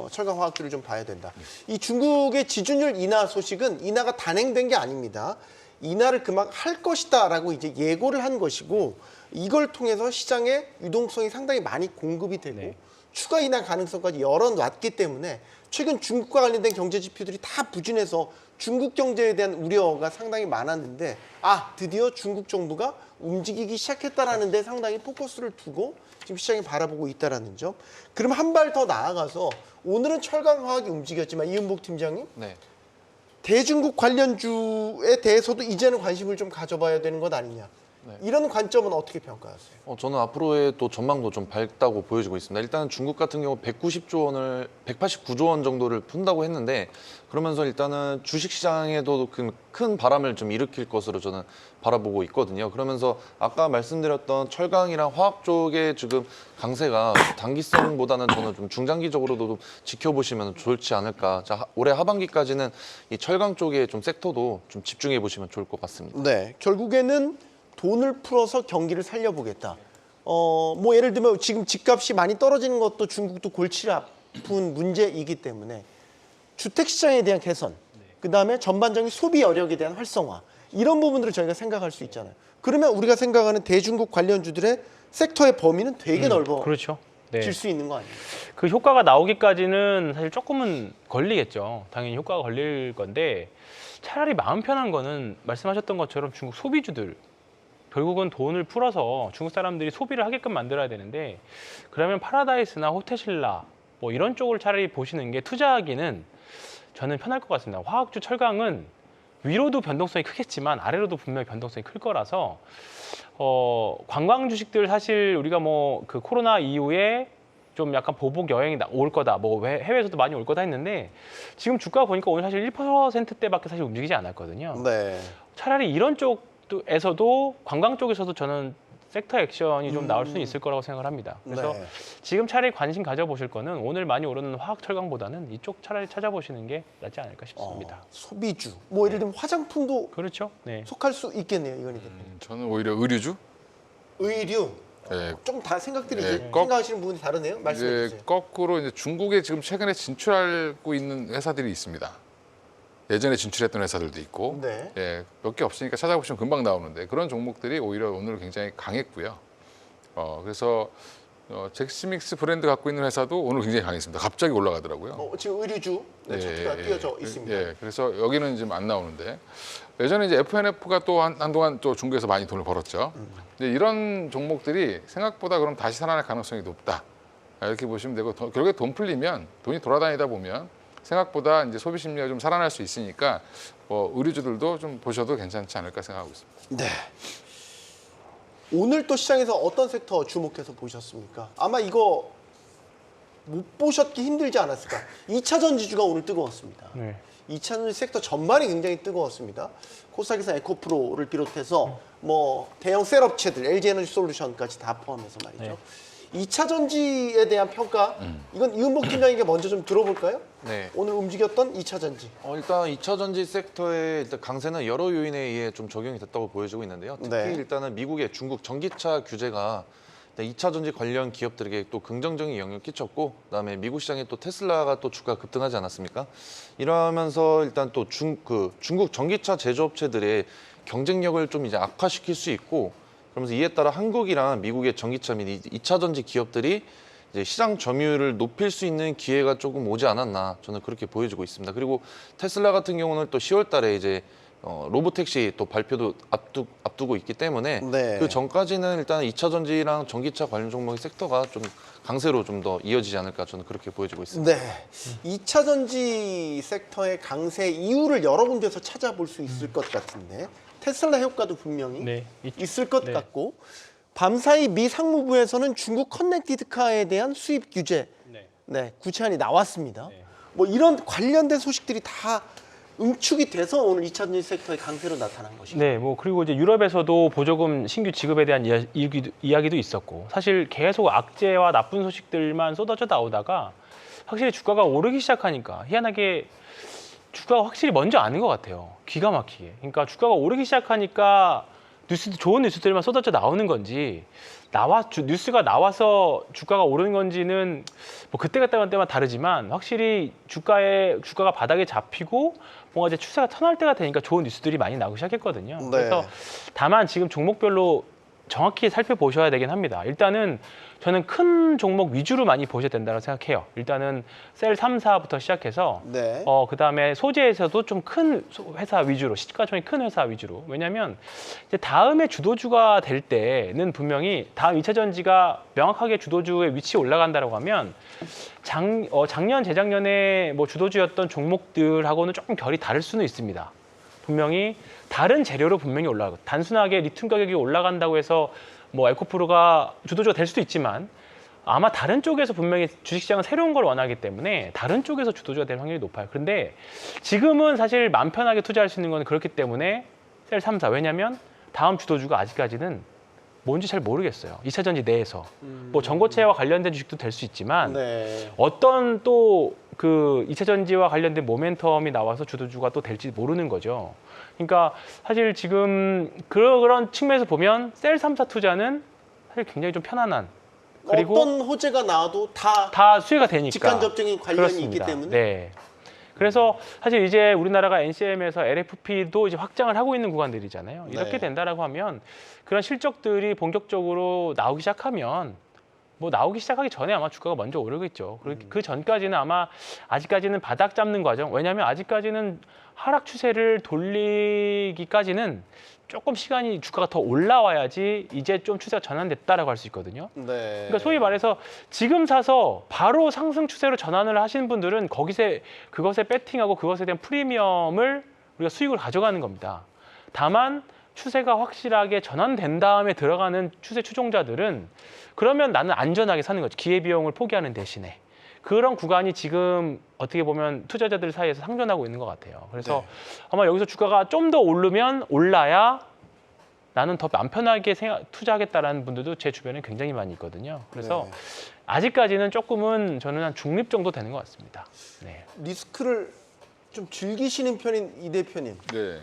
철강 화학주를 좀 봐야 된다. 이 중국의 지준율 인하 소식은 인하가 단행된 게 아닙니다. 인하를 그만 할 것이다라고 이제 예고를 한 것이고 이걸 통해서 시장에 유동성이 상당히 많이 공급이 되고 네. 추가 인하 가능성까지 열어놨기 때문에 최근 중국과 관련된 경제 지표들이 다 부진해서 중국 경제에 대한 우려가 상당히 많았는데 드디어 중국 정부가 움직이기 시작했다라는 데 상당히 포커스를 두고 지금 시장이 바라보고 있다라는 점. 그럼 한 발 더 나아가서 오늘은 철강화학이 움직였지만 이은복 팀장님 네. 대중국 관련주에 대해서도 이제는 관심을 좀 가져봐야 되는 것 아니냐. 네. 이런 관점은 어떻게 평가하세요? 저는 앞으로의 또 전망도 좀 밝다고 보여지고 있습니다. 일단 중국 같은 경우 189조 원 정도를 푼다고 했는데 그러면서 일단은 주식시장에도 큰 바람을 좀 일으킬 것으로 저는 바라보고 있거든요. 그러면서 아까 말씀드렸던 철강이랑 화학 쪽의 지금 강세가 단기성보다는 저는 좀 중장기적으로도 좀 지켜보시면 좋지 않을까. 자, 올해 하반기까지는 이 철강 쪽의 좀 섹터도 좀 집중해 보시면 좋을 것 같습니다. 네, 결국에는 돈을 풀어서 경기를 살려보겠다. 뭐 예를 들면 지금 집값이 많이 떨어지는 것도 중국도 골치를 아픈 문제이기 때문에 주택 시장에 대한 개선, 그다음에 전반적인 소비 여력에 대한 활성화 이런 부분들을 저희가 생각할 수 있잖아요. 그러면 우리가 생각하는 대중국 관련주들의 섹터의 범위는 되게 넓어질 그렇죠. 네. 수 있는 거 아니에요? 그 효과가 나오기까지는 사실 조금은 걸리겠죠. 당연히 효과가 걸릴 건데 차라리 마음 편한 거는 말씀하셨던 것처럼 중국 소비주들 결국은 돈을 풀어서 중국 사람들이 소비를 하게끔 만들어야 되는데 그러면 파라다이스나 호텔신라 뭐 이런 쪽을 차라리 보시는 게 투자하기는 저는 편할 것 같습니다. 화학주, 철강은 위로도 변동성이 크겠지만 아래로도 분명히 변동성이 클 거라서 관광 주식들 사실 우리가 뭐 그 코로나 이후에 좀 약간 보복 여행이 올 거다, 뭐 해외에서도 많이 올 거다 했는데 지금 주가 보니까 오늘 사실 1%대밖에 사실 움직이지 않았거든요. 네. 차라리 이런 쪽에서도 관광 쪽에서도 저는 섹터 액션이 좀 나올 수는 있을 거라고 생각을 합니다. 그래서 네. 지금 차라리 관심 가져보실 거는 오늘 많이 오르는 화학 철강보다는 이쪽 차라리 찾아보시는 게 낫지 않을까 싶습니다. 소비주, 뭐 예를 들면 화장품도 그렇죠? 네. 속할 수 있겠네요, 이건희 대표님. 저는 오히려 의류주. 의류, 예, 좀 다 생각들이 네, 이제 생각하시는 부분이 다르네요. 말씀해 이제 주세요. 거꾸로 이제 중국에 지금 최근에 진출하고 있는 회사들이 있습니다. 예전에 진출했던 회사들도 있고, 네. 예, 몇 개 없으니까 찾아보시면 금방 나오는데 그런 종목들이 오히려 오늘 굉장히 강했고요. 그래서 잭스믹스 브랜드 갖고 있는 회사도 오늘 굉장히 강했습니다. 갑자기 올라가더라고요. 지금 의류주 네, 차트가 띄어져 있습니다. 예, 그래서 여기는 지금 안 나오는데 예전에 이제 FNF가 또 한동안 또 중국에서 많이 돈을 벌었죠. 근데 이런 종목들이 생각보다 그럼 다시 살아날 가능성이 높다. 이렇게 보시면 되고 결국에 돈 풀리면 돈이 돌아다니다 보면 생각보다 이제 소비 심리가 좀 살아날 수 있으니까 의류주들도 좀 보셔도 괜찮지 않을까 생각하고 있습니다. 네. 오늘 또 시장에서 어떤 섹터 주목해서 보셨습니까? 아마 이거 못 보셨기 힘들지 않았을까? 2차 전지주가 오늘 뜨거웠습니다. 네. 2차 전지 섹터 전반이 굉장히 뜨거웠습니다. 코스닥에서 에코프로를 비롯해서 뭐 대형 셀업체들, LG에너지솔루션까지 다 포함해서 말이죠. 네. 2차 전지에 대한 평가, 이건 이은복 팀장님께 먼저 좀 들어볼까요? 네. 오늘 움직였던 2차 전지. 일단 2차 전지 섹터의 일단 강세는 여러 요인에 의해 좀 적용이 됐다고 보여지고 있는데요. 특히 네. 일단은 미국의 중국 전기차 규제가 2차 전지 관련 기업들에게 또 긍정적인 영향을 끼쳤고, 그다음에 미국 시장에 또 테슬라가 또 주가 급등하지 않았습니까? 이러면서 일단 또 중국 전기차 제조업체들의 경쟁력을 좀 이제 악화시킬 수 있고, 그러면서 이에 따라 한국이랑 미국의 전기차 및 2차 전지 기업들이 이제 시장 점유율을 높일 수 있는 기회가 조금 오지 않았나, 저는 그렇게 보여지고 있습니다. 그리고 테슬라 같은 경우는 또 10월 달에 이제 로보택시 또 발표도 앞두고 있기 때문에 네. 그 전까지는 일단 2차 전지랑 전기차 관련 종목의 섹터가 좀 강세로 좀 더 이어지지 않을까, 저는 그렇게 보여지고 있습니다. 네. 2차 전지 섹터의 강세 이유를 여러 군데서 찾아볼 수 있을 것 같은데 테슬라 효과도 분명히 네. 있을 것 네. 같고, 밤사이 미 상무부에서는 중국 커넥티드카에 대한 수입 규제 구체안이 나왔습니다. 네. 뭐 이런 관련된 소식들이 다 응축이 돼서 오늘 2차 전지 섹터의 강세로 나타난 것이죠. 네, 뭐 그리고 이제 유럽에서도 보조금 신규 지급에 대한 이야기도 있었고, 사실 계속 악재와 나쁜 소식들만 쏟아져 나오다가 확실히 주가가 오르기 시작하니까 희한하게 주가가 확실히 먼저 아는 것 같아요. 기가 막히게. 그러니까 주가가 오르기 시작하니까 좋은 뉴스들만 쏟아져 나오는 건지 뉴스가 나와서 주가가 오르는 건지는 뭐 그때마다 다르지만 확실히 주가가 바닥에 잡히고 뭔가 이제 추세가 턴할 때가 되니까 좋은 뉴스들이 많이 나오기 시작했거든요. 네. 그래서 다만 지금 종목별로 정확히 살펴보셔야 되긴 합니다. 일단은 저는 큰 종목 위주로 많이 보셔야 된다고 생각해요. 일단은 셀 3사부터 시작해서 네. 그다음에 소재에서도 좀 큰 회사 위주로, 시가총액 큰 회사 위주로. 왜냐하면 이제 다음에 주도주가 될 때는 분명히 다음 2차 전지가 명확하게 주도주의 위치에 올라간다라고 하면 작년, 재작년에 뭐 주도주였던 종목들하고는 조금 결이 다를 수는 있습니다. 분명히 다른 재료로 분명히 올라가고, 단순하게 리튬 가격이 올라간다고 해서 뭐 에코프로가 주도주가 될 수도 있지만 아마 다른 쪽에서 분명히 주식시장은 새로운 걸 원하기 때문에 다른 쪽에서 주도주가 될 확률이 높아요. 그런데 지금은 사실 마음 편하게 투자할 수 있는 건 그렇기 때문에 셀 3사. 왜냐하면 다음 주도주가 아직까지는 뭔지 잘 모르겠어요. 2차 전지 내에서. 뭐 전고체와 관련된 주식도 될 수 있지만 네. 어떤 또 그 2차 전지와 관련된 모멘텀이 나와서 주도주가 또 될지 모르는 거죠. 그러니까 사실 지금 그런 측면에서 보면 셀 3사 투자는 사실 굉장히 좀 편안한, 그리고 어떤 호재가 나와도 다 수혜가 되니까. 직간접적인 관련이 그렇습니다. 있기 때문에. 네. 그래서 사실 이제 우리나라가 NCM에서 LFP도 이제 확장을 하고 있는 구간들이잖아요. 이렇게 네. 된다라고 하면 그런 실적들이 본격적으로 나오기 시작하면 뭐 나오기 시작하기 전에 아마 주가가 먼저 오르겠죠. 그 전까지는 아마 아직까지는 바닥 잡는 과정. 왜냐하면 아직까지는 하락 추세를 돌리기까지는 조금 시간이 주가가 더 올라와야지 이제 좀 추세가 전환됐다라고 할 수 있거든요. 네. 그러니까 소위 말해서 지금 사서 바로 상승 추세로 전환을 하시는 분들은 그것에 배팅하고 그것에 대한 프리미엄을 우리가 수익을 가져가는 겁니다. 다만 추세가 확실하게 전환된 다음에 들어가는 추세 추종자들은 그러면 나는 안전하게 사는 거죠. 기회비용을 포기하는 대신에. 그런 구간이 지금 어떻게 보면 투자자들 사이에서 상존하고 있는 것 같아요. 그래서 네. 아마 여기서 주가가 좀 더 오르면 올라야 나는 더 맘 편하게 투자하겠다라는 분들도 제 주변에 굉장히 많이 있거든요. 그래서 네. 아직까지는 조금은 저는 한 중립 정도 되는 것 같습니다. 네. 리스크를 좀 즐기시는 편인 이 대표님. 네.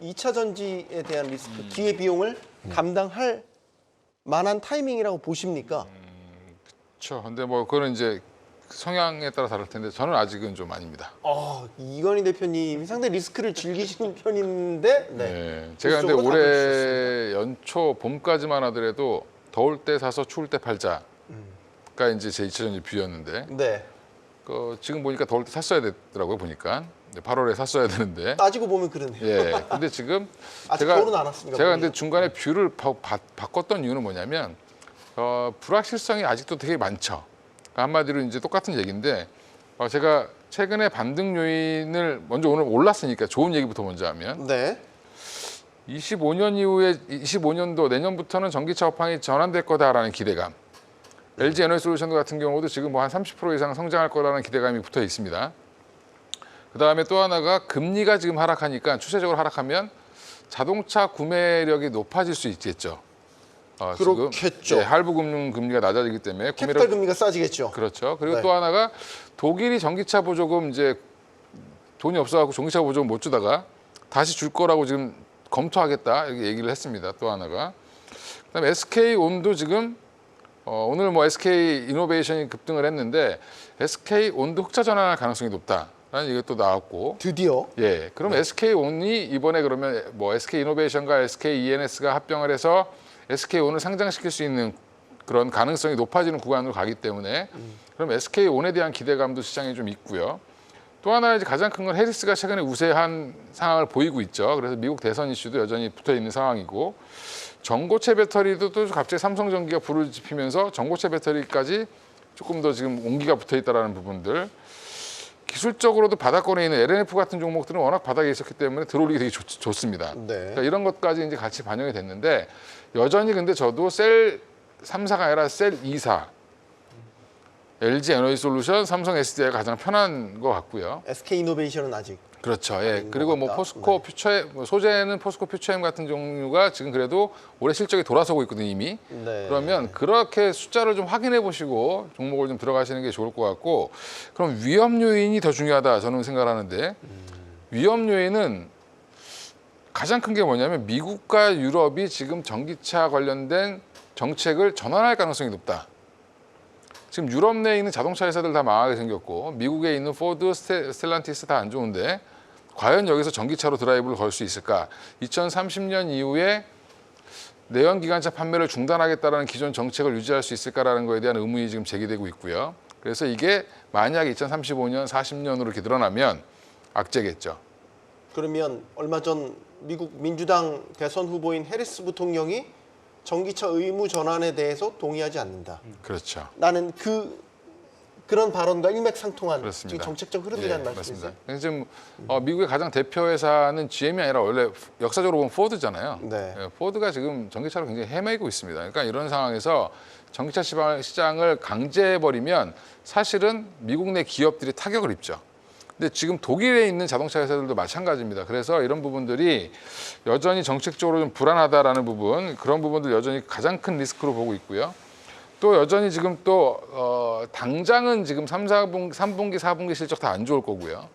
2차 전지에 대한 리스크, 기회 비용을 감당할 만한 타이밍이라고 보십니까? 그렇죠. 근데 뭐 그거는 이제 성향에 따라 다를 텐데 저는 아직은 좀 아닙니다. 이건희 대표님이 상당히 리스크를 즐기시는 편인데, 네. 제가 근데 그쪽으로 올해 연초 봄까지만 하더라도 더울 때 사서 추울 때 팔자가 이제 제 2차 전지 뷰였는데 네. 지금 보니까 더울 때 샀어야 되더라고요. 보니까 8월에 샀어야 되는데. 따지고 보면 그러네요. 예. 근데 지금 아직 겨울은 안 왔으니까. 제가 근데 중간에 뷰를 바꿨던 이유는 뭐냐면 불확실성이 아직도 되게 많죠. 한마디로 이제 똑같은 얘기인데 제가 최근에 반등 요인을 먼저 오늘 올랐으니까 좋은 얘기부터 먼저 하면 네. 25년 이후에 25년도 내년부터는 전기차 업황이 전환될 거다라는 기대감. LG 에너지솔루션 같은 경우도 지금 뭐 한 30% 이상 성장할 거라는 기대감이 붙어 있습니다. 그다음에 또 하나가 금리가 지금 하락하니까 추세적으로 하락하면 자동차 구매력이 높아질 수 있겠죠. 그렇겠죠. 지금, 할부 금리가 낮아지기 때문에 캐피탈 금리가 싸지겠죠. 그렇죠. 그리고 네. 또 하나가 독일이 전기차 보조금 이제 돈이 없어갖고 전기차 보조금 못 주다가 다시 줄 거라고 지금 검토하겠다 이렇게 얘기를 했습니다. 또 하나가 그다음에 SK온도 지금 오늘 뭐 SK 이노베이션이 급등을 했는데 SK온도 흑자 전환할 가능성이 높다라는 얘기가 또 나왔고 드디어. 예, 그럼 SK온이 이번에 그러면 뭐 SK 이노베이션과 SK ENS가 합병을 해서 SK온을 상장시킬 수 있는 그런 가능성이 높아지는 구간으로 가기 때문에 그럼 SK온에 대한 기대감도 시장에 좀 있고요. 또 하나 이제 가장 큰 건 해리스가 최근에 우세한 상황을 보이고 있죠. 그래서 미국 대선 이슈도 여전히 붙어 있는 상황이고 전고체 배터리도 또 갑자기 삼성전기가 불을 지피면서 전고체 배터리까지 조금 더 지금 온기가 붙어 있다라는 부분들. 기술적으로도 바닥권에 있는 LNF 같은 종목들은 워낙 바닥에 있었기 때문에 들어올리기 되게 좋습니다. 네. 그러니까 이런 것까지 이제 같이 반영이 됐는데 여전히 근데 저도 셀 3사가 아니라 셀 2사 LG 에너지솔루션, 삼성 SDI가 가장 편한 것 같고요. SK 이노베이션은 아직. 그렇죠. 예. 것 그리고 뭐 같다. 포스코 퓨처엠, 소재는 포스코 퓨처엠 같은 종류가 지금 그래도 올해 실적이 돌아서고 있거든요 이미. 네. 그러면 그렇게 숫자를 좀 확인해 보시고 종목을 좀 들어가시는 게 좋을 것 같고 그럼 위험 요인이 더 중요하다 저는 생각하는데 위험 요인은 가장 큰 게 뭐냐면 미국과 유럽이 지금 전기차 관련된 정책을 전환할 가능성이 높다. 지금 유럽 내에 있는 자동차 회사들 다 망하게 생겼고 미국에 있는 포드, 스텔란티스 다 안 좋은데 과연 여기서 전기차로 드라이브를 걸 수 있을까? 2030년 이후에 내연기관차 판매를 중단하겠다는 기존 정책을 유지할 수 있을까라는 거에 대한 의문이 지금 제기되고 있고요. 그래서 이게 만약 2035년, 40년으로 이렇게 늘어나면 악재겠죠. 그러면 얼마 전 미국 민주당 대선 후보인 해리스 부통령이 전기차 의무 전환에 대해서 동의하지 않는다. 그렇죠. 나는 그런 발언과 일맥상통한 그렇습니다. 지금 정책적 흐름이라는 예, 말씀이세요? 맞습니다. 그래서 지금 미국의 가장 대표 회사는 GM이 아니라 원래 역사적으로 보면 포드잖아요. 네. 예, 포드가 지금 전기차로 굉장히 헤매고 있습니다. 그러니까 이런 상황에서 전기차 시장을 강제해버리면 사실은 미국 내 기업들이 타격을 입죠. 근데 지금 독일에 있는 자동차 회사들도 마찬가지입니다. 그래서 이런 부분들이 여전히 정책적으로 좀 불안하다라는 부분, 그런 부분들 여전히 가장 큰 리스크로 보고 있고요. 또 여전히 지금 또 당장은 지금 3분기, 4분기 실적 다 안 좋을 거고요.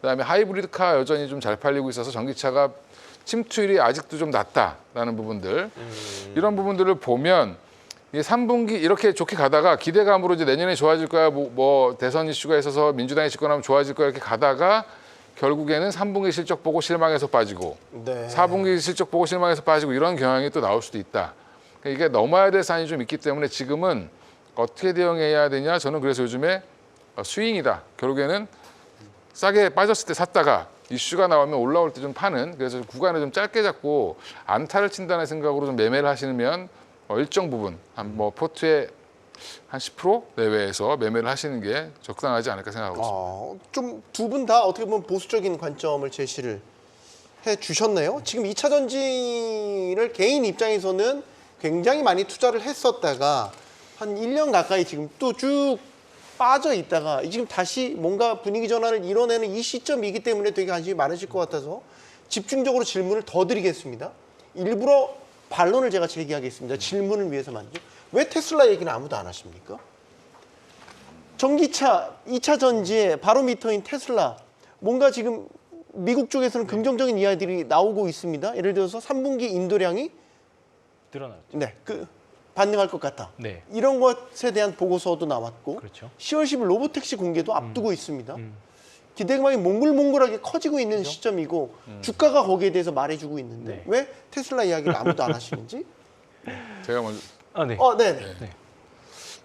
그다음에 하이브리드카 여전히 좀 잘 팔리고 있어서 전기차가 침투율이 아직도 좀 낮다라는 부분들 이런 부분들을 보면 이게 3분기 이렇게 좋게 가다가 기대감으로 이제 내년에 좋아질 거야 뭐 대선 이슈가 있어서 민주당이 집권하면 좋아질 거야 이렇게 가다가 결국에는 3분기 실적 보고 실망해서 빠지고 네. 4분기 실적 보고 실망해서 빠지고 이런 경향이 또 나올 수도 있다. 그러니까 이게 넘어야 될 산이 좀 있기 때문에 지금은 어떻게 대응해야 되냐 저는 그래서 요즘에 스윙이다. 결국에는 싸게 빠졌을 때 샀다가 이슈가 나오면 올라올 때 좀 파는 그래서 구간을 좀 짧게 잡고 안타를 친다는 생각으로 좀 매매를 하시면 일정 부분 한 뭐 포트의 한 10% 내외에서 매매를 하시는 게 적당하지 않을까 생각하고 있습니다. 좀 두 분 다 어떻게 보면 보수적인 관점을 제시를 해 주셨네요. 지금 2차 전지를 개인 입장에서는 굉장히 많이 투자를 했었다가 한 1년 가까이 지금 또 쭉 빠져 있다가 지금 다시 뭔가 분위기 전환을 이뤄내는 이 시점이기 때문에 되게 관심이 많으실 것 같아서 집중적으로 질문을 더 드리겠습니다. 일부러 반론을 제가 제기하겠습니다. 질문을 위해서만요. 왜 테슬라 얘기는 아무도 안 하십니까? 전기차 2차 전지의 바로미터인 테슬라 뭔가 지금 미국 쪽에서는 긍정적인 이야기들이 나오고 있습니다. 예를 들어서 3분기 인도량이 늘어났죠. 반등할 것 같다. 네. 이런 것에 대한 보고서도 나왔고 그렇죠. 10월 10일 로보택시 공개도 앞두고 있습니다. 기대감이 몽글몽글하게 커지고 있는 시점이고 주가가 거기에 대해서 말해주고 있는데 네. 왜 테슬라 이야기를 아무도 안 하시는지? 제가 먼저 네. 네네. 네.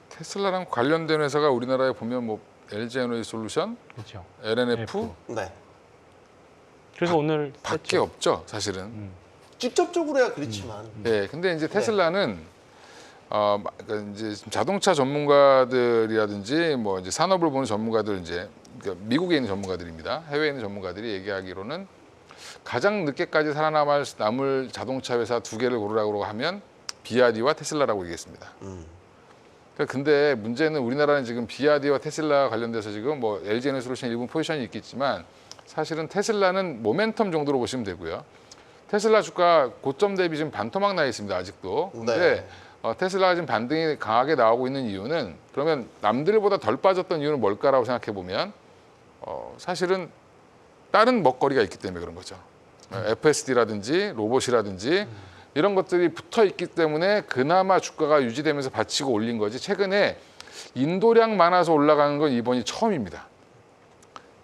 테슬라랑 관련된 회사가 우리나라에 보면 뭐 LG 에너지 솔루션, 그렇죠. LNF 네. 그래서 오늘 밖에 없죠, 사실은. 직접적으로야 그렇지만 예, 근데 이제 테슬라는 그러니까 이제 자동차 전문가들이라든지 뭐 이제 산업을 보는 전문가들 이제 그러니까 미국에 있는 전문가들입니다. 해외에 있는 전문가들이 얘기하기로는 가장 늦게까지 남을 자동차 회사 두 개를 고르라고 하면 비아디와 테슬라라고 얘기했습니다. 그러니까 근데 문제는 우리나라는 지금 비아디와 테슬라 관련돼서 지금 뭐 LG 에너지솔루션 일부 포지션이 있겠지만 사실은 테슬라는 모멘텀 정도로 보시면 되고요. 테슬라 주가 고점 대비 지금 반토막 나 있습니다. 아직도. 근데 테슬라가 지금 반등이 강하게 나오고 있는 이유는 그러면 남들보다 덜 빠졌던 이유는 뭘까라고 생각해 보면 사실은 다른 먹거리가 있기 때문에 그런 거죠. FSD라든지 로봇이라든지 이런 것들이 붙어 있기 때문에 그나마 주가가 유지되면서 받치고 올린 거지. 최근에 인도량 많아서 올라가는 건 이번이 처음입니다.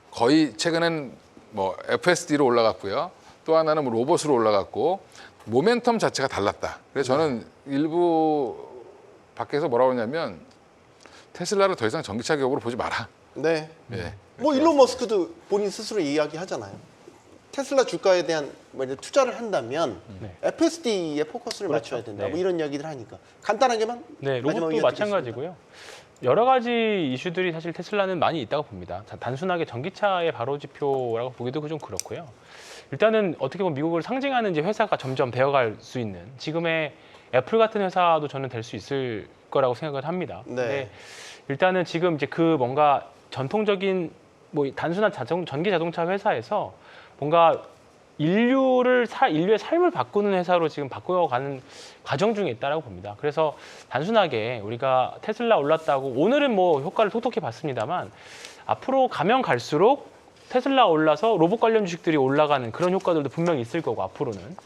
거의 최근엔 뭐 FSD로 올라갔고요. 또 하나는 뭐 로봇으로 올라갔고 모멘텀 자체가 달랐다. 그래서 저는 일부 밖에서 뭐라고 하냐면 테슬라를 더 이상 전기차 기업으로 보지 마라. 네. 예. 뭐 일론 머스크도 본인 스스로 이야기하잖아요. 테슬라 주가에 대한 투자를 한다면 네. FSD에 포커스를 그렇죠. 맞춰야 된다. 네. 뭐 이런 이야기를 하니까 간단하게만 네, 마지막 로봇도 의견 마찬가지고요. 여러 가지 이슈들이 사실 테슬라는 많이 있다고 봅니다. 단순하게 전기차의 바로 지표라고 보기도 좀 그렇고요. 일단은 어떻게 보면 미국을 상징하는 이제 회사가 점점 되어갈 수 있는 지금의 애플 같은 회사도 저는 될 수 있을 거라고 생각을 합니다. 네. 근데 일단은 지금 이제 그 뭔가 전통적인 뭐 단순한 전기 자동차 회사에서 뭔가 인류의 삶을 바꾸는 회사로 지금 바꾸어가는 과정 중에 있다라고 봅니다. 그래서 단순하게 우리가 테슬라 올랐다고 오늘은 뭐 효과를 톡톡히 봤습니다만 앞으로 가면 갈수록 테슬라 올라서 로봇 관련 주식들이 올라가는 그런 효과들도 분명히 있을 거고 앞으로는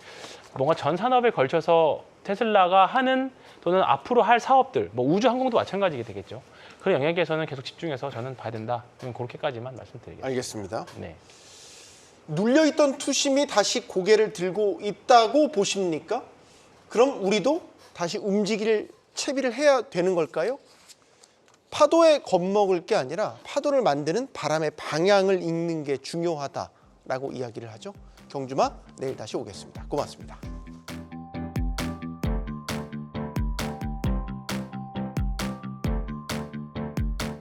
뭔가 전 산업에 걸쳐서 테슬라가 하는 또는 앞으로 할 사업들 뭐 우주 항공도 마찬가지게 되겠죠. 그런 영역에서는 계속 집중해서 저는 봐야 된다. 그렇게까지만 말씀드리겠습니다. 알겠습니다. 네. 눌려있던 투심이 다시 고개를 들고 있다고 보십니까? 그럼 우리도 다시 움직일 채비를 해야 되는 걸까요? 파도에 겁먹을 게 아니라 파도를 만드는 바람의 방향을 읽는 게 중요하다라고 이야기를 하죠. 경주마 내일 다시 오겠습니다. 고맙습니다.